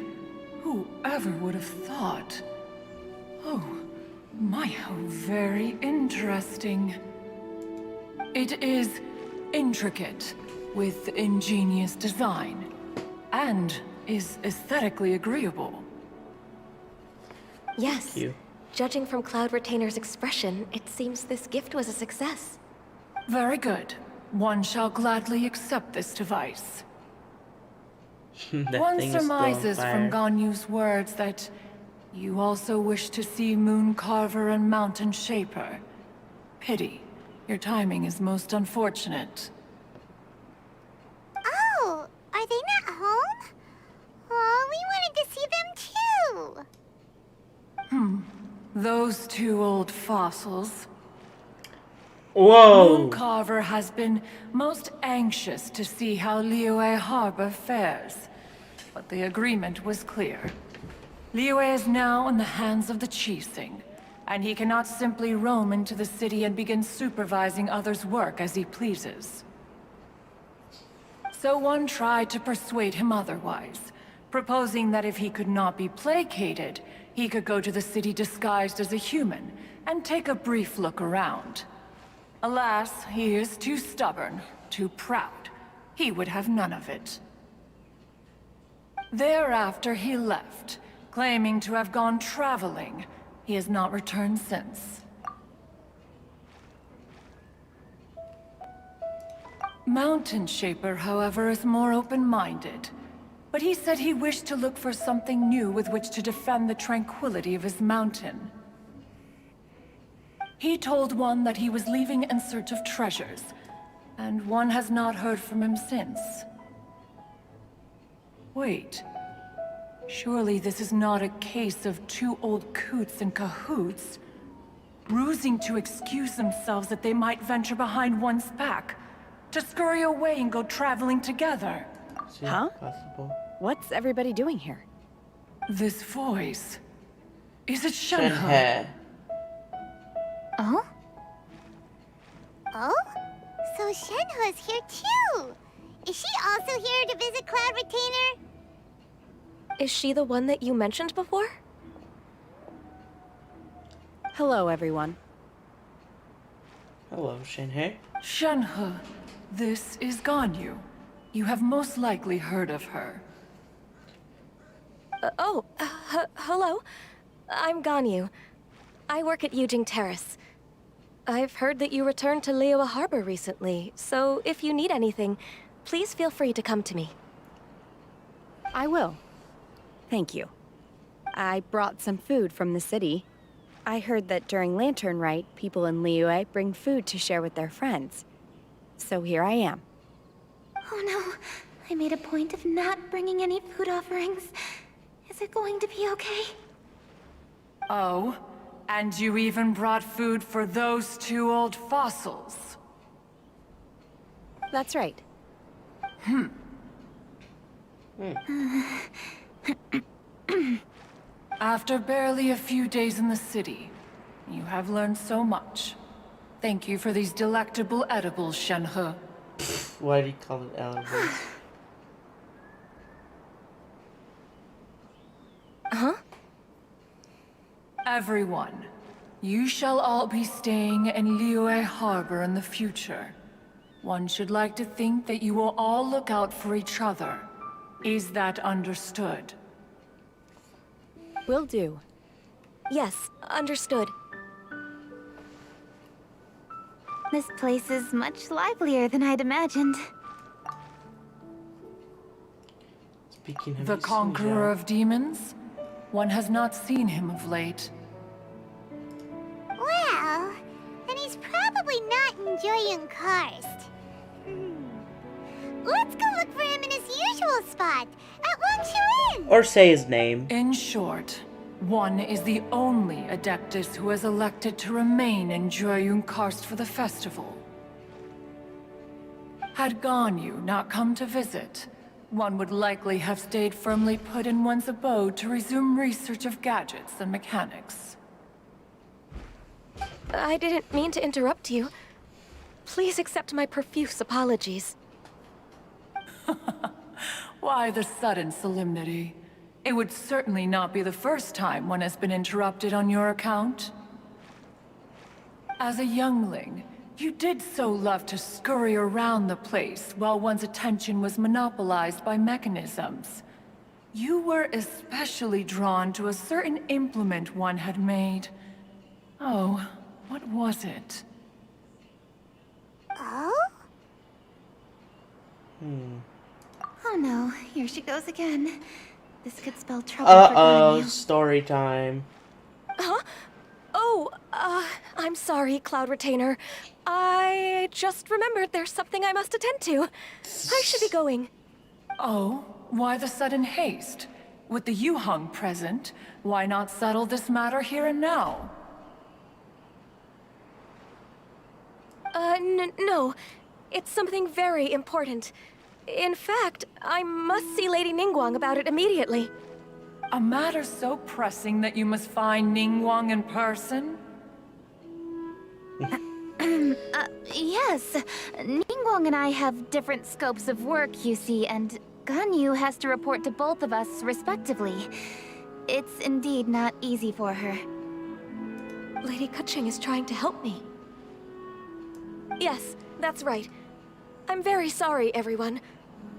Whoever would have thought? Oh, my, how very interesting. It is intricate, with ingenious design, and is aesthetically agreeable. Yes. Thank you. Judging from Cloud Retainer's expression, it seems this gift was a success. Very good. One shall gladly accept this device. That One thing is still on surmises fire. from Ganyu's words that you also wish to see Moon Carver and Mountain Shaper. Pity. Your timing is most unfortunate. Oh, are they not home? Oh, we wanted to see them too. Those two old fossils. Whoa! Moon Carver has been most anxious to see how Liyue Harbor fares, but the agreement was clear. Liyue is now in the hands of the Qixing, and he cannot simply roam into the city and begin supervising others' work as he pleases. So one tried to persuade him otherwise, proposing that if he could not be placated, he could go to the city disguised as a human and take a brief look around. Alas, he is too stubborn, too proud. He would have none of it. Thereafter he left, claiming to have gone traveling. He has not returned since. Mountain Shaper, however, is more open-minded. But he said he wished to look for something new with which to defend the tranquility of his mountain. He told one that he was leaving in search of treasures, and one has not heard from him since. Wait. Surely this is not a case of two old coots in cahoots, rusing to excuse themselves that they might venture behind one's back, to scurry away and go traveling together. Seems Huh? possible. What's everybody doing here? This voice... Is it Shenhe? Shenhe. Oh? Oh? So Shenhe's here too. Is she also here to visit Cloud Retainer? Is she the one that you mentioned before? Hello, everyone. Hello, Shenhe. Shenhe, this is Ganyu. You have most likely heard of her. Hello. I'm Ganyu. I work at Yujing Terrace. I've heard that you returned to Liyue Harbor recently, so if you need anything, please feel free to come to me. I will. Thank you. I brought some food from the city. I heard that during Lantern Rite, people in Liyue bring food to share with their friends. So here I am. Oh no, I made a point of not bringing any food offerings. Is it going to be okay? Oh? And you even brought food for those two old fossils? That's right. After barely a few days in the city, you have learned so much. Thank you for these delectable edibles, Shenhe. Why do you call it edibles? Huh? Everyone, you shall all be staying in Liyue Harbor in the future. One should like to think that you will all look out for each other. Is that understood? Will do. Yes, understood. This place is much livelier than I'd imagined. Speaking of The Conqueror of Demons? One has not seen him of late. Well, then he's probably not enjoying Karst. Let's go look for him in his usual spot, at Wangshu Inn! Or say his name. In short, one is the only Adeptus who has elected to remain in Jueyun Karst for the festival. Had Ganyu not come to visit, one would likely have stayed firmly put in one's abode to resume research of gadgets and mechanics. I didn't mean to interrupt you. Please accept my profuse apologies. Why the sudden solemnity? It would certainly not be the first time one has been interrupted on your account. As a youngling, you did so love to scurry around the place while one's attention was monopolized by mechanisms. You were especially drawn to a certain implement one had made. Oh, what was it? Oh? Oh no, here she goes again. This could spell trouble for Uh-oh, Ganyu. story time. Huh? Oh, I'm sorry, Cloud Retainer. I just remembered there's something I must attend to. I should be going. Oh, why the sudden haste? With the Yuheng present, why not settle this matter here and now? No. It's something very important. In fact, I must see Lady Ningguang about it immediately. A matter so pressing that you must find Ningguang in person? Yes. Ningguang and I have different scopes of work, you see, and Ganyu has to report to both of us respectively. It's indeed not easy for her. Lady Keqing is trying to help me. Yes, that's right. I'm very sorry, everyone.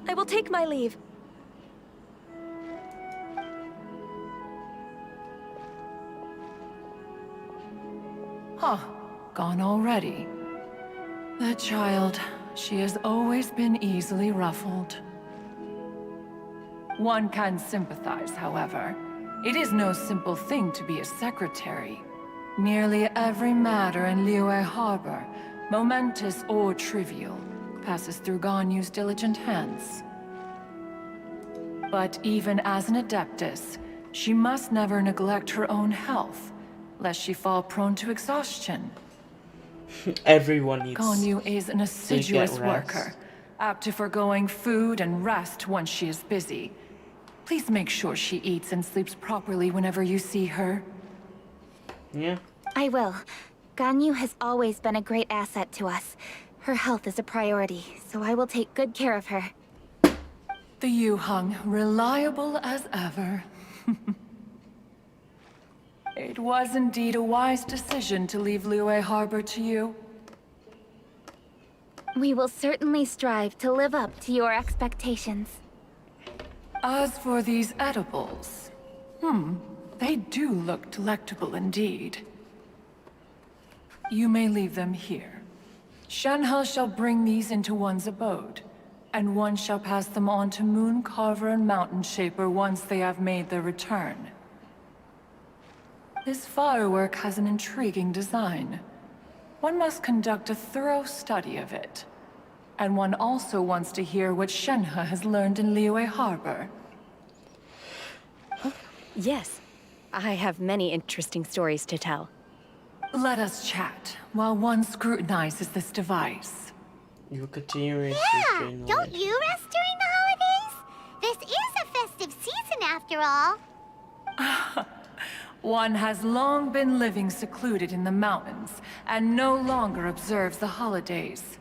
I will take my leave. Huh, gone already. That child, she has always been easily ruffled. One can sympathize, however. It is no simple thing to be a secretary. Nearly every matter in Liyue Harbor, momentous or trivial, passes through Ganyu's diligent hands. But even as an adeptus, she must never neglect her own health, lest she fall prone to exhaustion. Everyone needs Ganyu is an assiduous rest. worker, apt to foregoing food and rest once she is busy. Please make sure she eats and sleeps properly whenever you see her. Yeah. I will. Ganyu has always been a great asset to us. Her health is a priority, so I will take good care of her. The Yuheng, reliable as ever. It was indeed a wise decision to leave Liyue Harbor to you. We will certainly strive to live up to your expectations. As for these edibles, they do look delectable indeed. You may leave them here. Shenhe shall bring these into one's abode, and one shall pass them on to Moon Carver and Mountain Shaper once they have made their return. This firework has an intriguing design. One must conduct a thorough study of it. And one also wants to hear what Shenhe has learned in Liyue Harbor. Yes, I have many interesting stories to tell. Let us chat while one scrutinizes this device. You continue researching. Yeah, don't you rest during the holidays? This is a festive season after all. One has long been living secluded in the mountains, and no longer observes the holidays.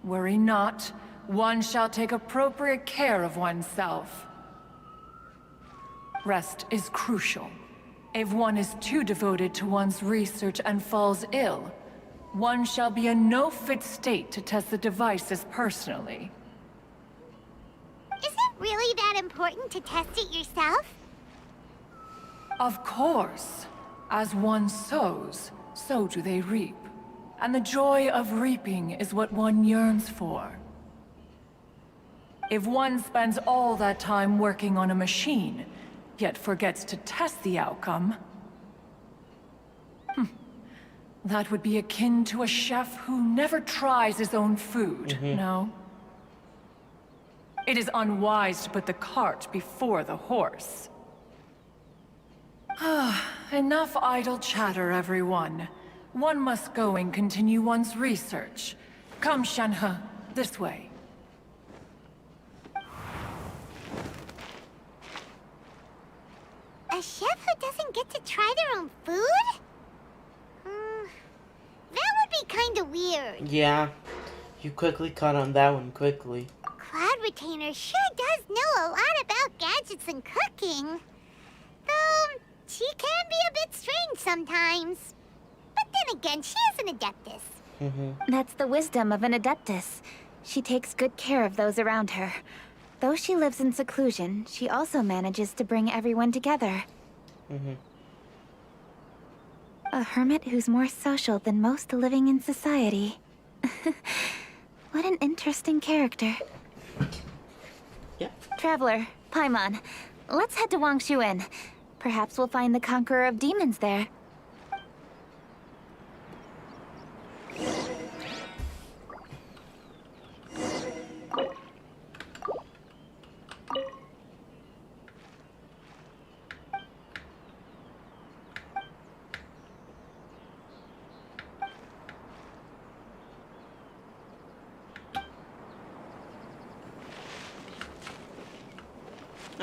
Worry not, one shall take appropriate care of oneself. Rest is crucial. If one is too devoted to one's research and falls ill, one shall be in no fit state to test the devices personally. Is it really that important to test it yourself? Of course. As one sows, so do they reap. And the joy of reaping is what one yearns for. If one spends all that time working on a machine, yet forgets to test the outcome, that would be akin to a chef who never tries his own food, no? It is unwise to put the cart before the horse. Enough idle chatter, everyone. One must go and continue one's research. Come, Shenhe, this way. A chef who doesn't get to try their own food? That would be kinda weird. Yeah. You quickly caught on that one quickly. Cloud retainer sure does know a lot about gadgets and cooking. Though, she can be a bit strange sometimes. But then again, she is an adeptus. That's the wisdom of an adeptus. She takes good care of those around her. Though she lives in seclusion, she also manages to bring everyone together. A hermit who's more social than most living in society. What an interesting character. Yep. Traveler, Paimon, let's head to Wangshuin. Perhaps we'll find the Conqueror of Demons there.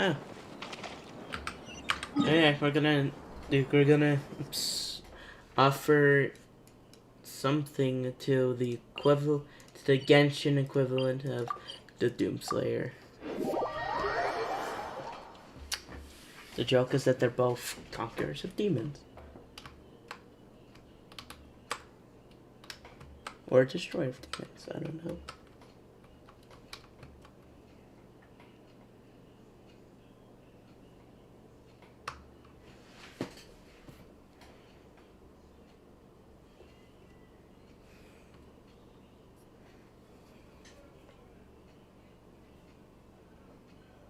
Oh. Yeah, we're gonna offer something to the Genshin equivalent of the Doomslayer. The joke is that they're both conquerors of demons. Or destroyer of demons, I don't know.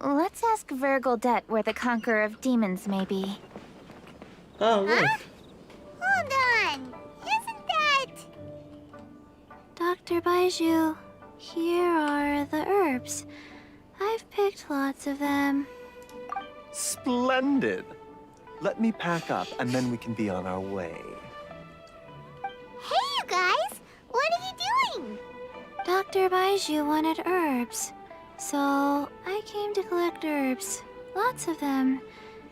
Let's ask Vergildet where the Conqueror of Demons may be. Oh, look. Huh? Hold on. Isn't that... Dr. Baiju, here are the herbs. I've picked lots of them. Splendid! Let me pack up, and then we can be on our way. Hey, you guys! What are you doing? Dr. Baiju wanted herbs, so I came to collect herbs. Lots of them.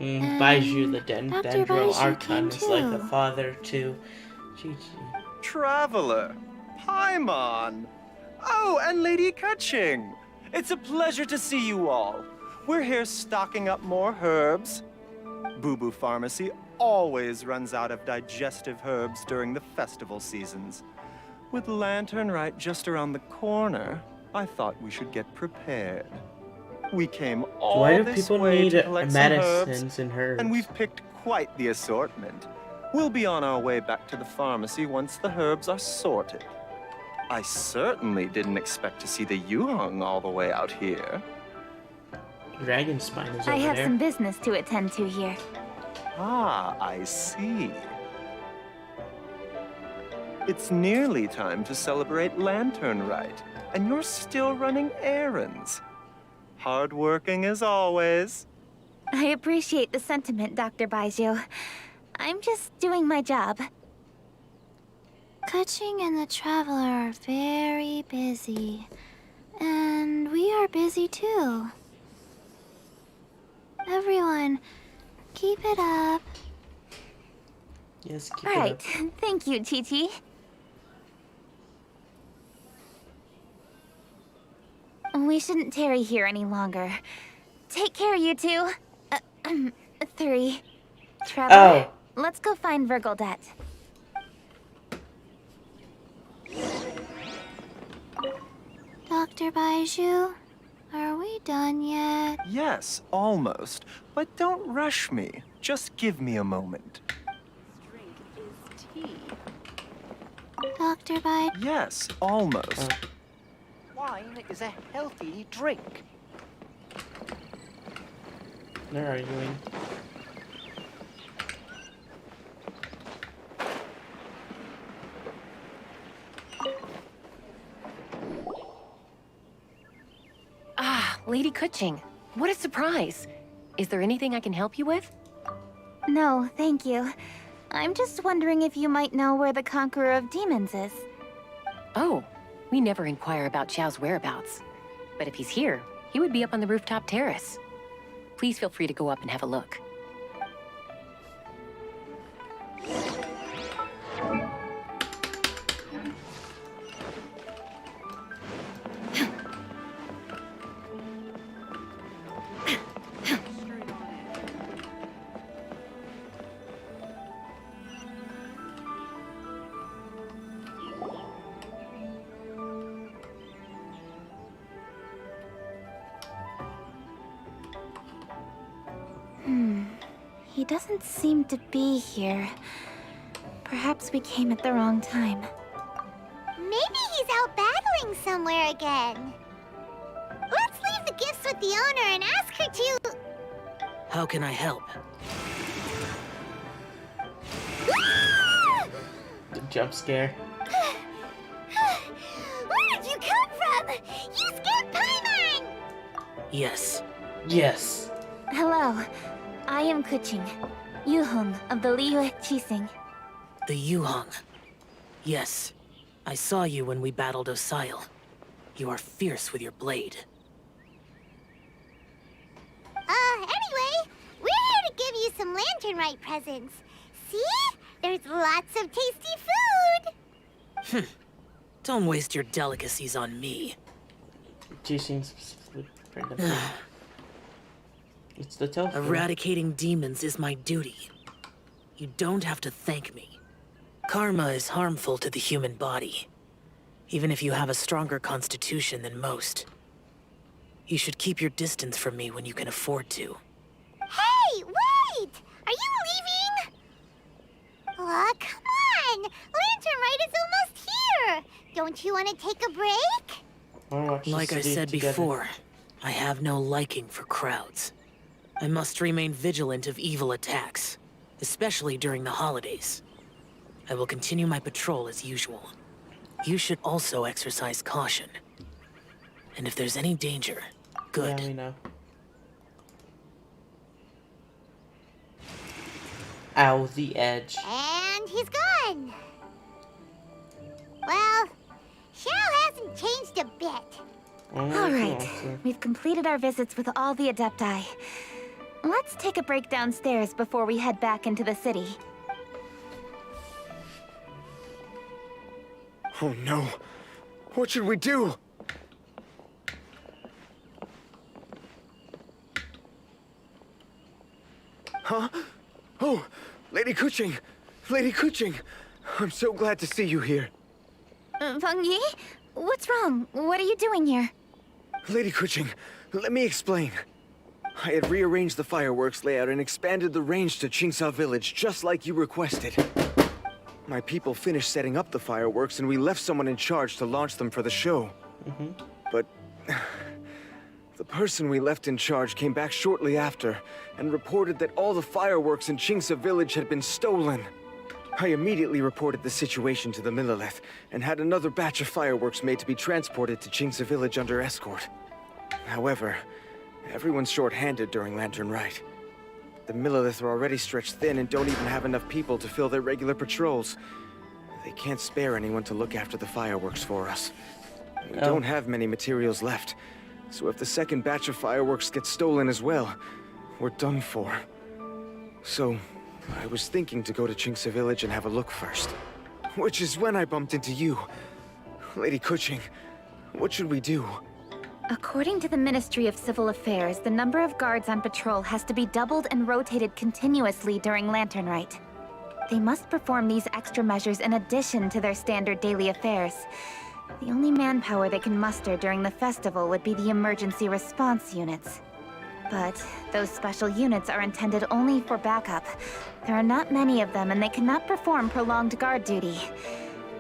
Baiju the Dr. Dendro Baiju Archon came is like a too. father to Chi-Chi. Traveler! Paimon! Oh, and Lady Kutching! It's a pleasure to see you all. We're here stocking up more herbs. Boo Boo Pharmacy always runs out of digestive herbs during the festival seasons. With Lantern Rite just around the corner, I thought we should get prepared. We came all Why do this people way need to collect some medicines and herbs? and we've picked quite the assortment. We'll be on our way back to the pharmacy once the herbs are sorted. I certainly didn't expect to see the Yuheng all the way out here. Dragon spine is over I have there. some business to attend to here. Ah, I see. It's nearly time to celebrate Lantern Rite, and you're still running errands. Hardworking as always. I appreciate the sentiment, Dr. Baiju. I'm just doing my job. Kutching and the Traveler are very busy. And we are busy too. Everyone, keep it up. Yes, keep All it right, up. thank you, Chi-Chi. We shouldn't tarry here any longer. Take care, you two. 3. Traveler, let's go find Vergildet. Dr. Baiju, are we done yet? Yes, almost. But don't rush me. Just give me a moment. Dr. Baiju. Yes, almost. Wine is a healthy drink. They're arguing. Ah, Lady Kutching. What a surprise. Is there anything I can help you with? No, thank you. I'm just wondering if you might know where the Conqueror of Demons is. Oh, we never inquire about Xiao's whereabouts. But if he's here, he would be up on the rooftop terrace. Please feel free to go up and have a look. He doesn't seem to be here. Perhaps we came at the wrong time. Maybe he's out battling somewhere again. Let's leave the gifts with the owner and ask her to... How can I help? The jump scare. Where did you come from? You scared Paimon! Yes. Yes. Hello. I am Kuching, Yuhong of the Liyue Chising. The Yuhong. Yes. I saw you when we battled Osail. You are fierce with your blade. Anyway, we're here to give you some lantern rite presents. See? There's lots of tasty food! Don't waste your delicacies on me. Chasing specifically friend of mine. It's the tofu. Eradicating demons is my duty. You don't have to thank me. Karma is harmful to the human body, even if you have a stronger constitution than most. You should keep your distance from me when you can afford to. Hey, wait! Are you leaving? Aw, come on! Lantern rite is almost here! Don't you want to take a break? Like I said before, I have no liking for crowds. I must remain vigilant of evil attacks, especially during the holidays. I will continue my patrol as usual. You should also exercise caution. And if there's any danger, good. Yeah, we know. Ow, the edge. And he's gone! Well, Xiao hasn't changed a bit. Alright, we've completed our visits with all the Adepti. Let's take a break downstairs before we head back into the city. Oh no. What should we do? Huh? Oh, Lady Kuching! Lady Kuching! I'm so glad to see you here. Feng Yi? What's wrong? What are you doing here? Lady Kuching, let me explain. I had rearranged the fireworks layout and expanded the range to Qingsa Village, just like you requested. My people finished setting up the fireworks, and we left someone in charge to launch them for the show. But the person we left in charge came back shortly after and reported that all the fireworks in Qingsa Village had been stolen. I immediately reported the situation to the Millelith and had another batch of fireworks made to be transported to Qingsa Village under escort. However, everyone's short-handed during Lantern Rite. The Millelith are already stretched thin and don't even have enough people to fill their regular patrols. They can't spare anyone to look after the fireworks for us. We don't have many materials left, so if the second batch of fireworks gets stolen as well, we're done for. So, I was thinking to go to Qingsa Village and have a look first. Which is when I bumped into you. Lady Kuching, what should we do? According to the Ministry of Civil Affairs, the number of guards on patrol has to be doubled and rotated continuously during Lantern Rite. They must perform these extra measures in addition to their standard daily affairs. The only manpower they can muster during the festival would be the emergency response units. But those special units are intended only for backup. There are not many of them, and they cannot perform prolonged guard duty.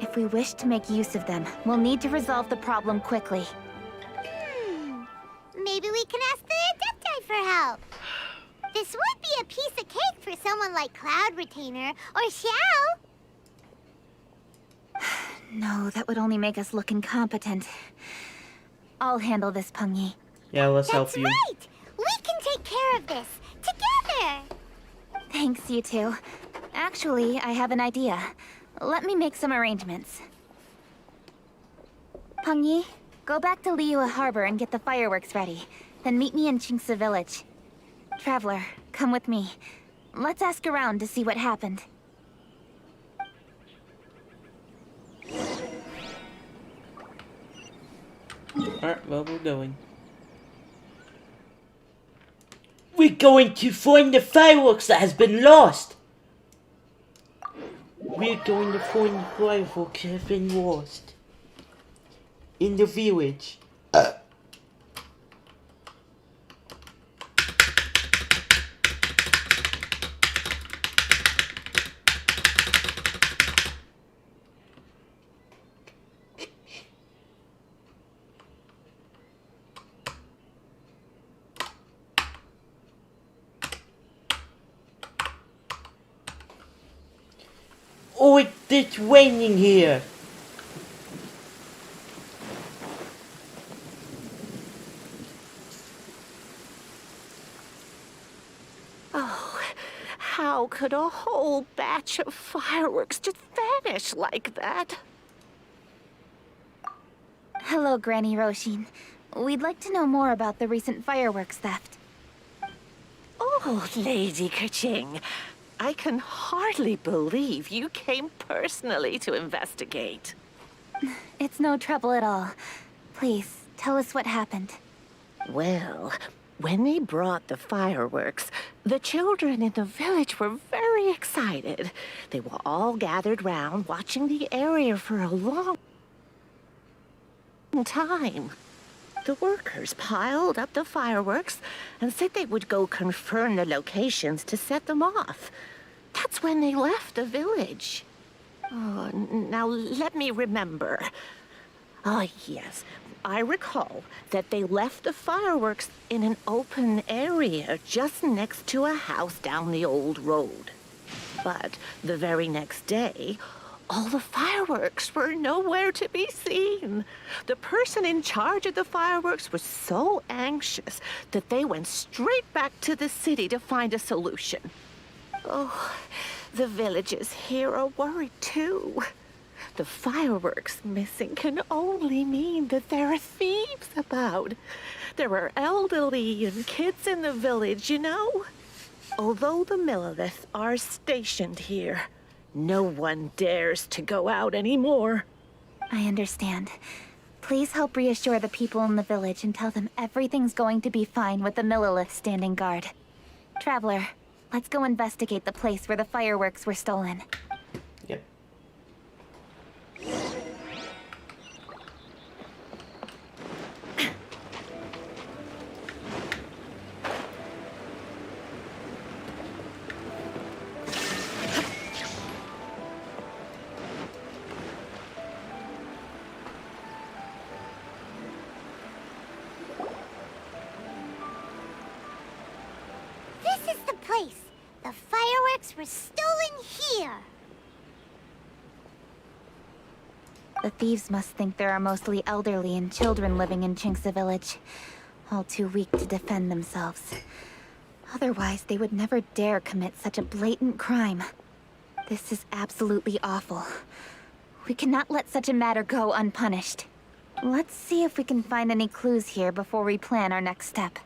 If we wish to make use of them, we'll need to resolve the problem quickly. Maybe we can ask the Adepti for help. This would be a piece of cake for someone like Cloud Retainer or Xiao. No, that would only make us look incompetent. I'll handle this, Peng Yi. Yeah, let's help you. That's right! We can take care of this, together! Thanks, you two. Actually, I have an idea. Let me make some arrangements. Peng Yi, go back to Liyue Harbor and get the fireworks ready. Then meet me in Qingsa Village. Traveler, come with me. Let's ask around to see what happened. Alright, well, we're going. We're going to find the fireworks that has been lost! We're going to find the fireworks that have been lost. In the village. It's raining here. Oh, how could a whole batch of fireworks just vanish like that? Hello, Granny Roshin. We'd like to know more about the recent fireworks theft. Oh, Lady Kaching, I can hardly believe you came personally to investigate. It's no trouble at all. Please, tell us what happened. Well, when they brought the fireworks, the children in the village were very excited. They were all gathered round, watching the area for a long time. The workers piled up the fireworks and said they would go confirm the locations to set them off. That's when they left the village. Oh, now let me remember. Oh, yes. I recall that they left the fireworks in an open area just next to a house down the old road. But the very next day, all the fireworks were nowhere to be seen. The person in charge of the fireworks was so anxious that they went straight back to the city to find a solution. Oh, the villagers here are worried too. The fireworks missing can only mean that there are thieves about. There are elderly and kids in the village, you know. Although the Milliliths are stationed here, no one dares to go out anymore. I understand. Please help reassure the people in the village and tell them everything's going to be fine with the Millilith standing guard. Traveler, let's go investigate the place where the fireworks were stolen. Yep. This is the place. The fireworks were stolen here. The thieves must think there are mostly elderly and children living in Chinksa village, all too weak to defend themselves. Otherwise, they would never dare commit such a blatant crime. This is absolutely awful. We cannot let such a matter go unpunished. Let's see if we can find any clues here before we plan our next step.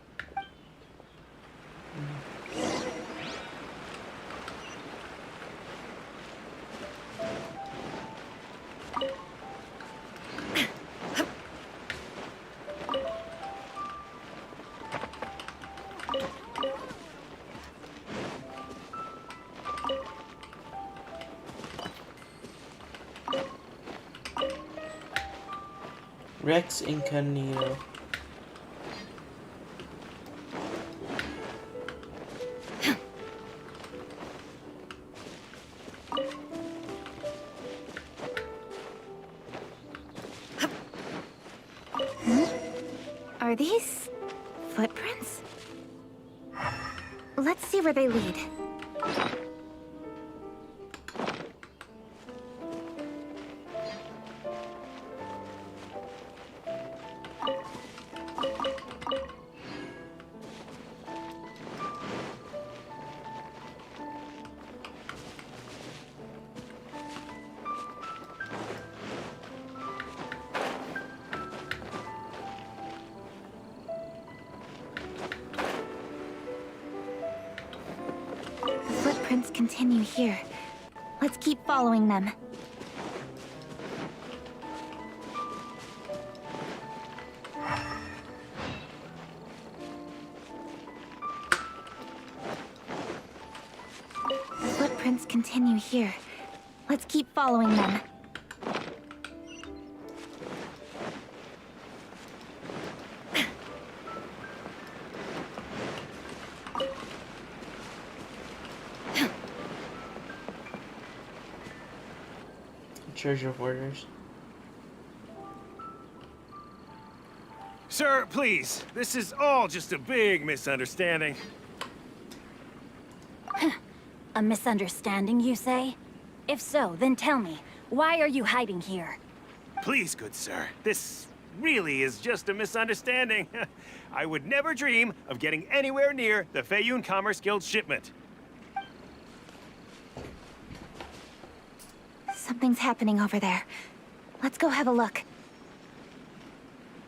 Rex Incognito. Are these footprints? Let's see where they lead. The footprints continue here. Let's keep following them. The footprints continue here. Let's keep following them. Treasure hoarders. Sir, please. This is all just a big misunderstanding. A misunderstanding, you say? If so, then tell me, why are you hiding here? Please, good sir. This really is just a misunderstanding. I would never dream of getting anywhere near the Feiyun Commerce Guild shipment. Something's happening over there. Let's go have a look.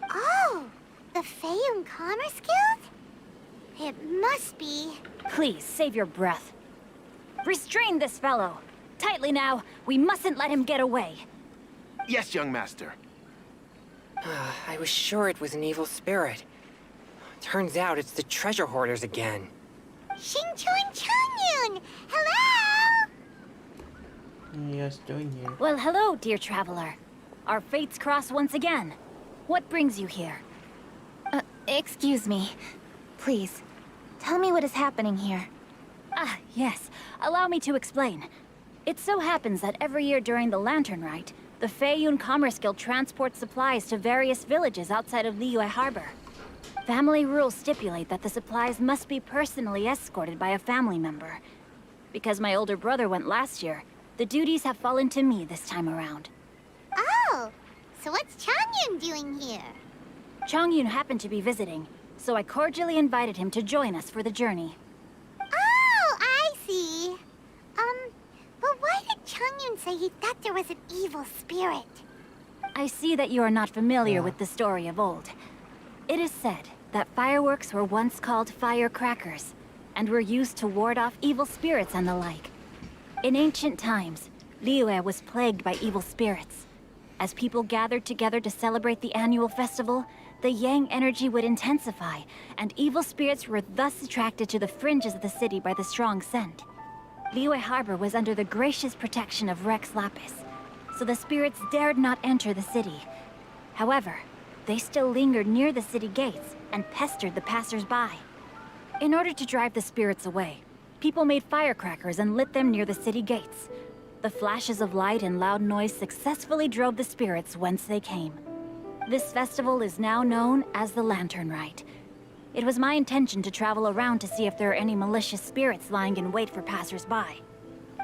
Oh, the Feiyun Commerce Guild? It must be. Please, save your breath. Restrain this fellow. Tightly now. We mustn't let him get away. Yes, young master. I was sure it was an evil spirit. Turns out it's the treasure hoarders again. Xingqiu and Changyun! Hello! What are you guys doing here? Well, hello, dear traveler. Our fates cross once again. What brings you here? Excuse me. Please, tell me what is happening here. Ah, yes. Allow me to explain. It so happens that every year during the Lantern Rite, the Feiyun Commerce Guild transports supplies to various villages outside of Liyue Harbor. Family rules stipulate that the supplies must be personally escorted by a family member. Because my older brother went last year, the duties have fallen to me this time around. Oh, so what's Changyun doing here? Changyun happened to be visiting, so I cordially invited him to join us for the journey. Oh, I see. But why did Changyun say he thought there was an evil spirit? I see that you are not familiar with the story of old. It is said that fireworks were once called firecrackers, and were used to ward off evil spirits and the like. In ancient times, Liyue was plagued by evil spirits. As people gathered together to celebrate the annual festival, the yang energy would intensify, and evil spirits were thus attracted to the fringes of the city by the strong scent. Liyue Harbor was under the gracious protection of Rex Lapis, so the spirits dared not enter the city. However, they still lingered near the city gates and pestered the passers-by. In order to drive the spirits away, people made firecrackers and lit them near the city gates. The flashes of light and loud noise successfully drove the spirits whence they came. This festival is now known as the Lantern Rite. It was my intention to travel around to see if there are any malicious spirits lying in wait for passers-by.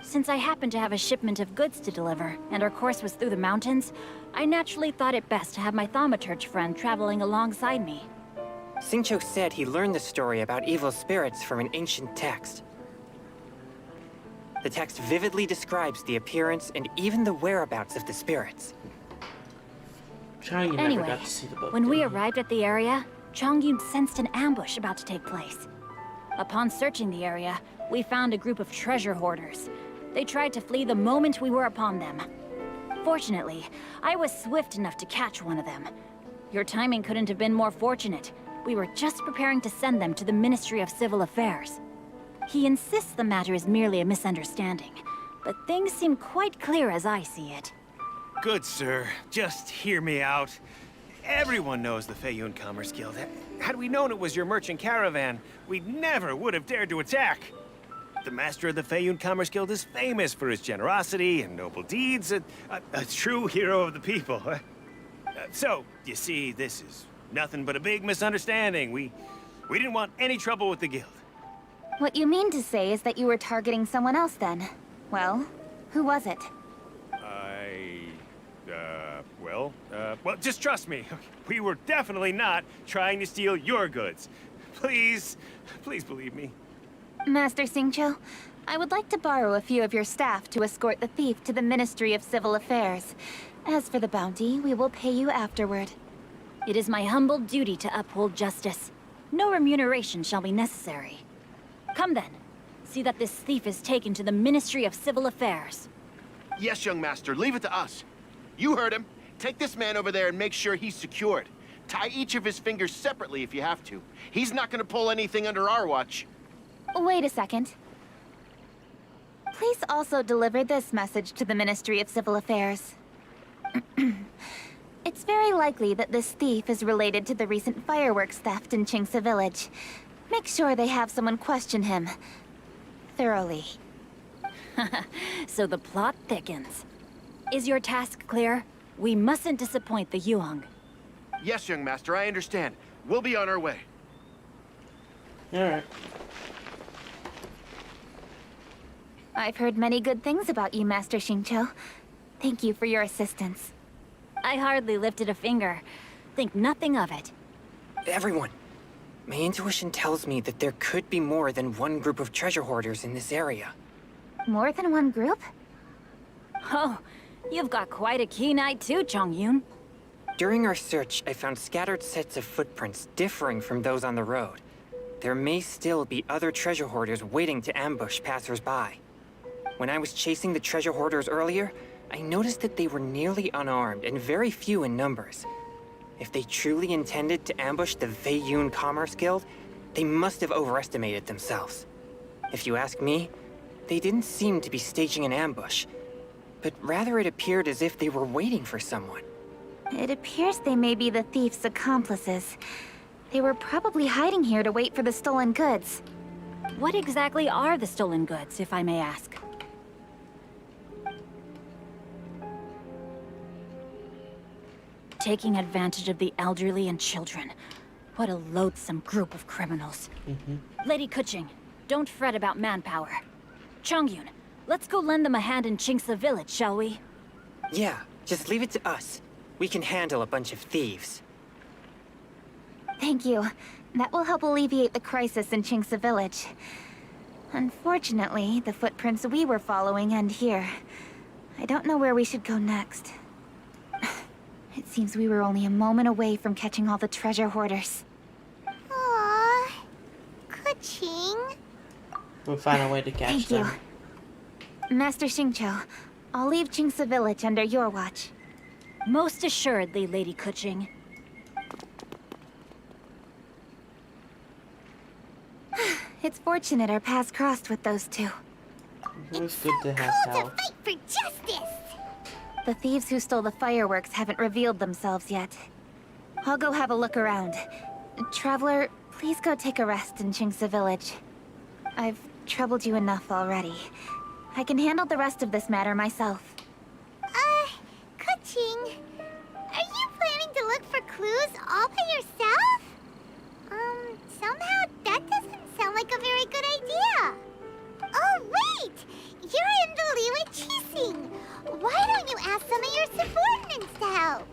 Since I happened to have a shipment of goods to deliver, and our course was through the mountains, I naturally thought it best to have my thaumaturge friend traveling alongside me. Xingqiu said he learned the story about evil spirits from an ancient text. The text vividly describes the appearance and even the whereabouts of the spirits. Anyway, when we arrived at the area, Changyun sensed an ambush about to take place. Upon searching the area, we found a group of treasure hoarders. They tried to flee the moment we were upon them. Fortunately, I was swift enough to catch one of them. Your timing couldn't have been more fortunate. We were just preparing to send them to the Ministry of Civil Affairs. He insists the matter is merely a misunderstanding, but things seem quite clear as I see it. Good sir, just hear me out. Everyone knows the Feiyun Commerce Guild. Had we known it was your merchant caravan, we never would have dared to attack. The master of the Feiyun Commerce Guild is famous for his generosity and noble deeds, a true hero of the people. So, you see, this is nothing but a big misunderstanding. We didn't want any trouble with the guild. What you mean to say is that you were targeting someone else then? Well, who was it? Well, just trust me. We were definitely not trying to steal your goods. Please believe me. Master Xingqiu, I would like to borrow a few of your staff to escort the thief to the Ministry of Civil Affairs. As for the bounty, we will pay you afterward. It is my humble duty to uphold justice. No remuneration shall be necessary. Come then. See that this thief is taken to the Ministry of Civil Affairs. Yes, young master, leave it to us. You heard him. Take this man over there and make sure he's secured. Tie each of his fingers separately if you have to. He's not gonna pull anything under our watch. Wait a second. Please also deliver this message to the Ministry of Civil Affairs. It's very likely that this thief is related to the recent fireworks theft in Qingce Village. Make sure they have someone question him thoroughly. So the plot thickens. Is your task clear? We mustn't disappoint the Yuang. Yes, young master, I understand. We'll be on our way. Alright. I've heard many good things about you, Master Xingqiu. Thank you for your assistance. I hardly lifted a finger. Think nothing of it. Everyone, my intuition tells me that there could be more than one group of treasure hoarders in this area. More than one group? Oh, you've got quite a keen eye too, Chongyun. During our search, I found scattered sets of footprints differing from those on the road. There may still be other treasure hoarders waiting to ambush passers-by. When I was chasing the treasure hoarders earlier, I noticed that they were nearly unarmed and very few in numbers. If they truly intended to ambush the Feiyun Commerce Guild, they must have overestimated themselves. If you ask me, they didn't seem to be staging an ambush, but rather it appeared as if they were waiting for someone. It appears they may be the thief's accomplices. They were probably hiding here to wait for the stolen goods. What exactly are the stolen goods, if I may ask? Taking advantage of the elderly and children. What a loathsome group of criminals. Lady Kuching, don't fret about manpower. Chongyun, let's go lend them a hand in Qingce village, shall we? Yeah, just leave it to us. We can handle a bunch of thieves. Thank you. That will help alleviate the crisis in Qingce village. Unfortunately, the footprints we were following end here. I don't know where we should go next. It seems we were only a moment away from catching all the treasure hoarders. Aww. Kuching. We'll find a way to catch Thank them. you. Master Xingqiu, I'll leave Qingce village under your watch. Most assuredly, Lady Kuching. It's fortunate our paths crossed with those two. It's good to have help. Fight for justice! The thieves who stole the fireworks haven't revealed themselves yet. I'll go have a look around. Traveler, please go take a rest in Qingce village. I've troubled you enough already. I can handle the rest of this matter myself. Kuching, are you planning to look for clues all by yourself? Somehow that doesn't sound like a very good idea. Oh, wait! You're in the Liyue Qixing. Why don't you ask some of your subordinates to help?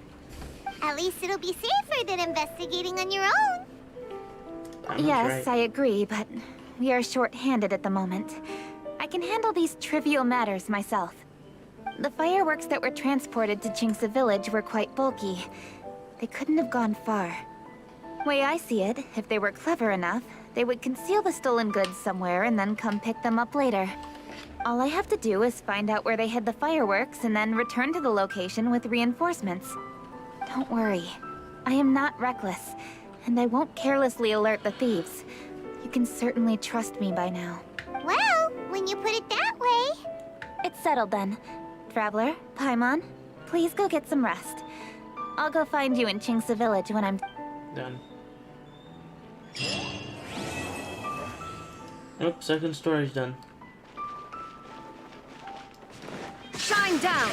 At least it'll be safer than investigating on your own. Yes, I agree, but we are short-handed at the moment. I can handle these trivial matters myself. The fireworks that were transported to Qingce village were quite bulky. They couldn't have gone far. Way I see it, if they were clever enough, they would conceal the stolen goods somewhere and then come pick them up later. All I have to do is find out where they hid the fireworks and then return to the location with reinforcements. Don't worry. I am not reckless, and I won't carelessly alert the thieves. You can certainly trust me by now. Well, when you put it that way... It's settled then. Traveler, Paimon, please go get some rest. I'll go find you in Qingce village when I'm done. Nope, second story's done. Shine down!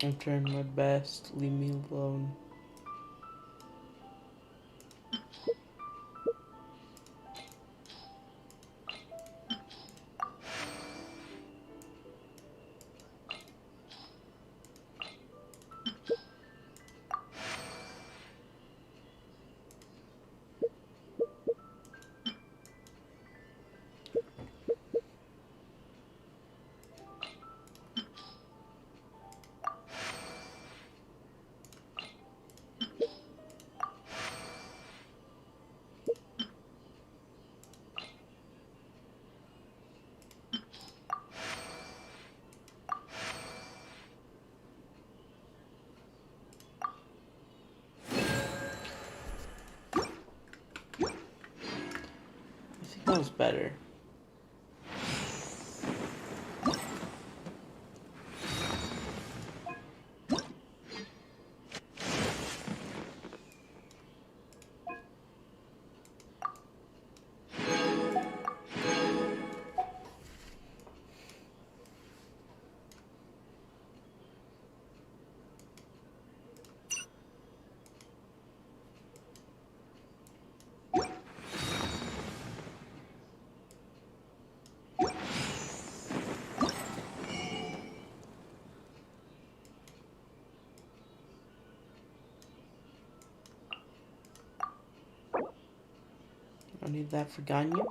I'm trying my best. Leave me alone. I think that was better. I need that for Ganyu.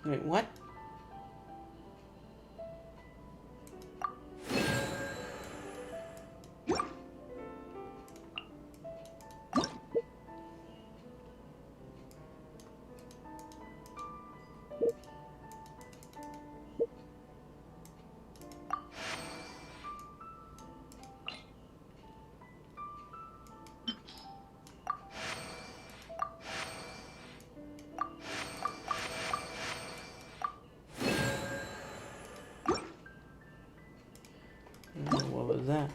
Wait, what? What was that?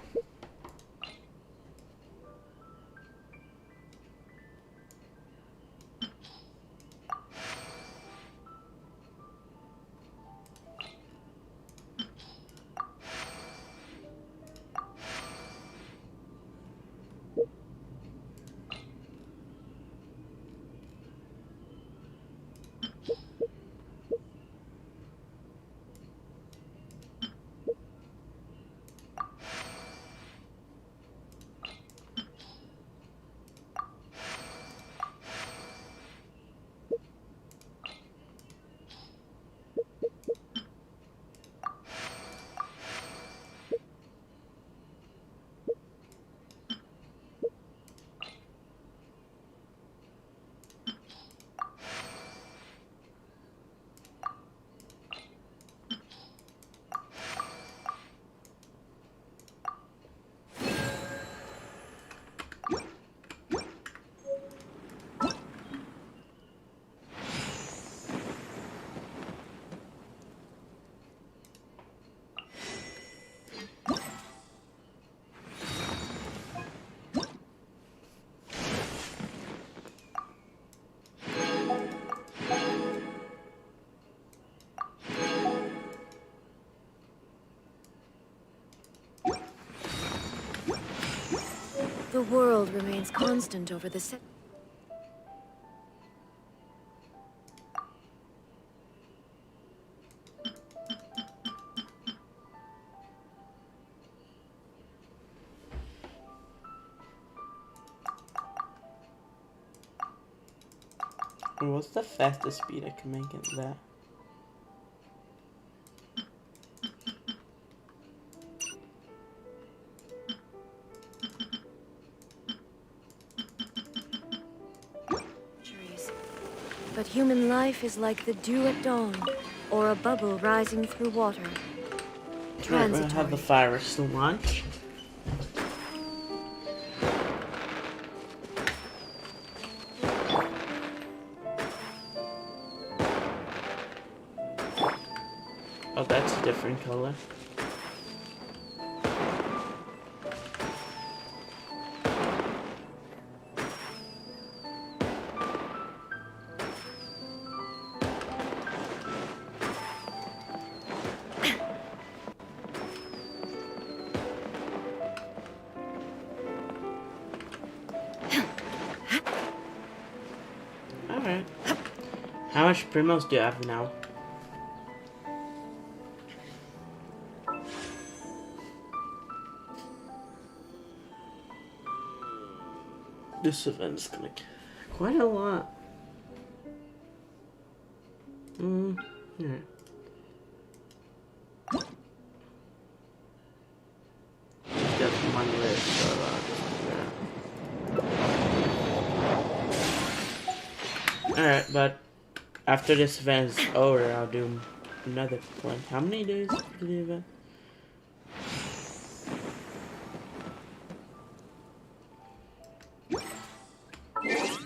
the world remains constant over the What's the fastest speed I can make it that? But human life is like the dew at dawn, or a bubble rising through water. We're gonna have the virus to launch. Oh, that's a different color. Alright. How much primos do you have now? This event's gonna quite a lot. Yeah. Got one list, so alright, but after this event is over, I'll do another one. How many days for the event?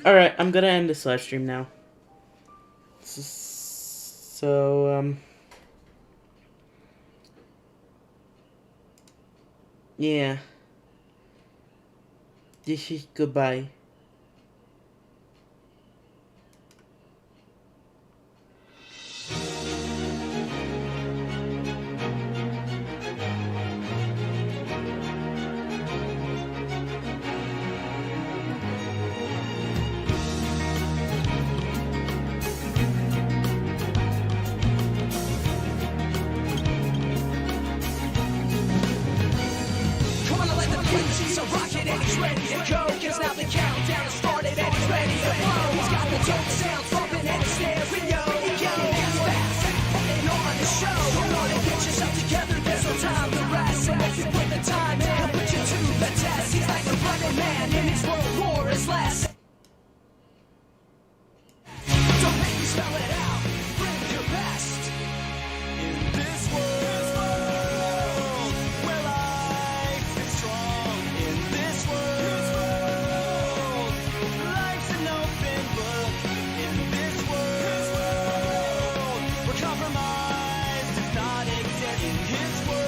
Alright, I'm gonna end this live stream now. So, yeah. This is goodbye. Compromise does not exist in his world.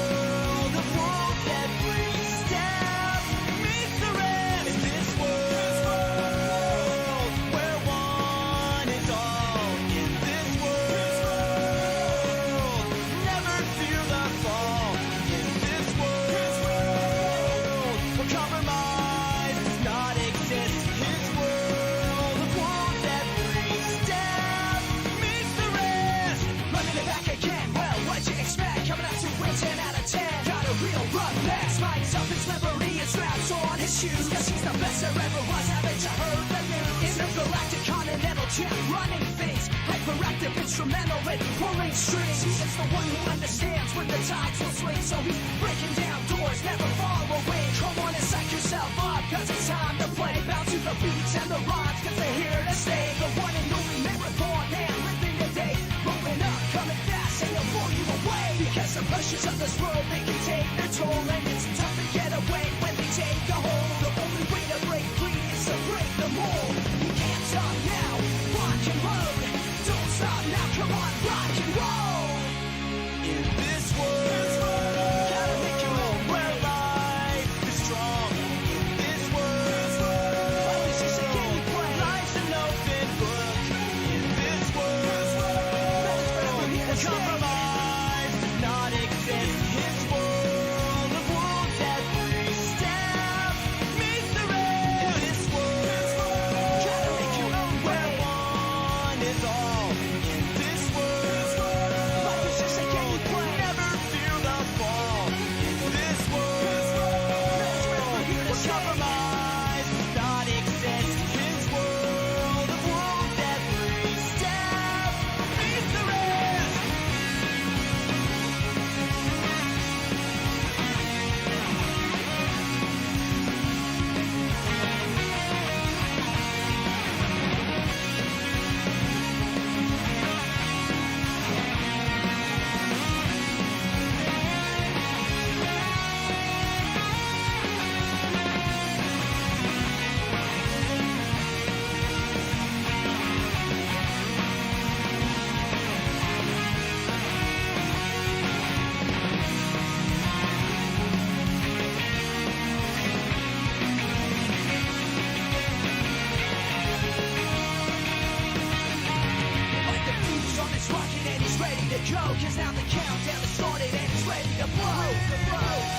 to go, cause now the countdown is started and it's ready to blow.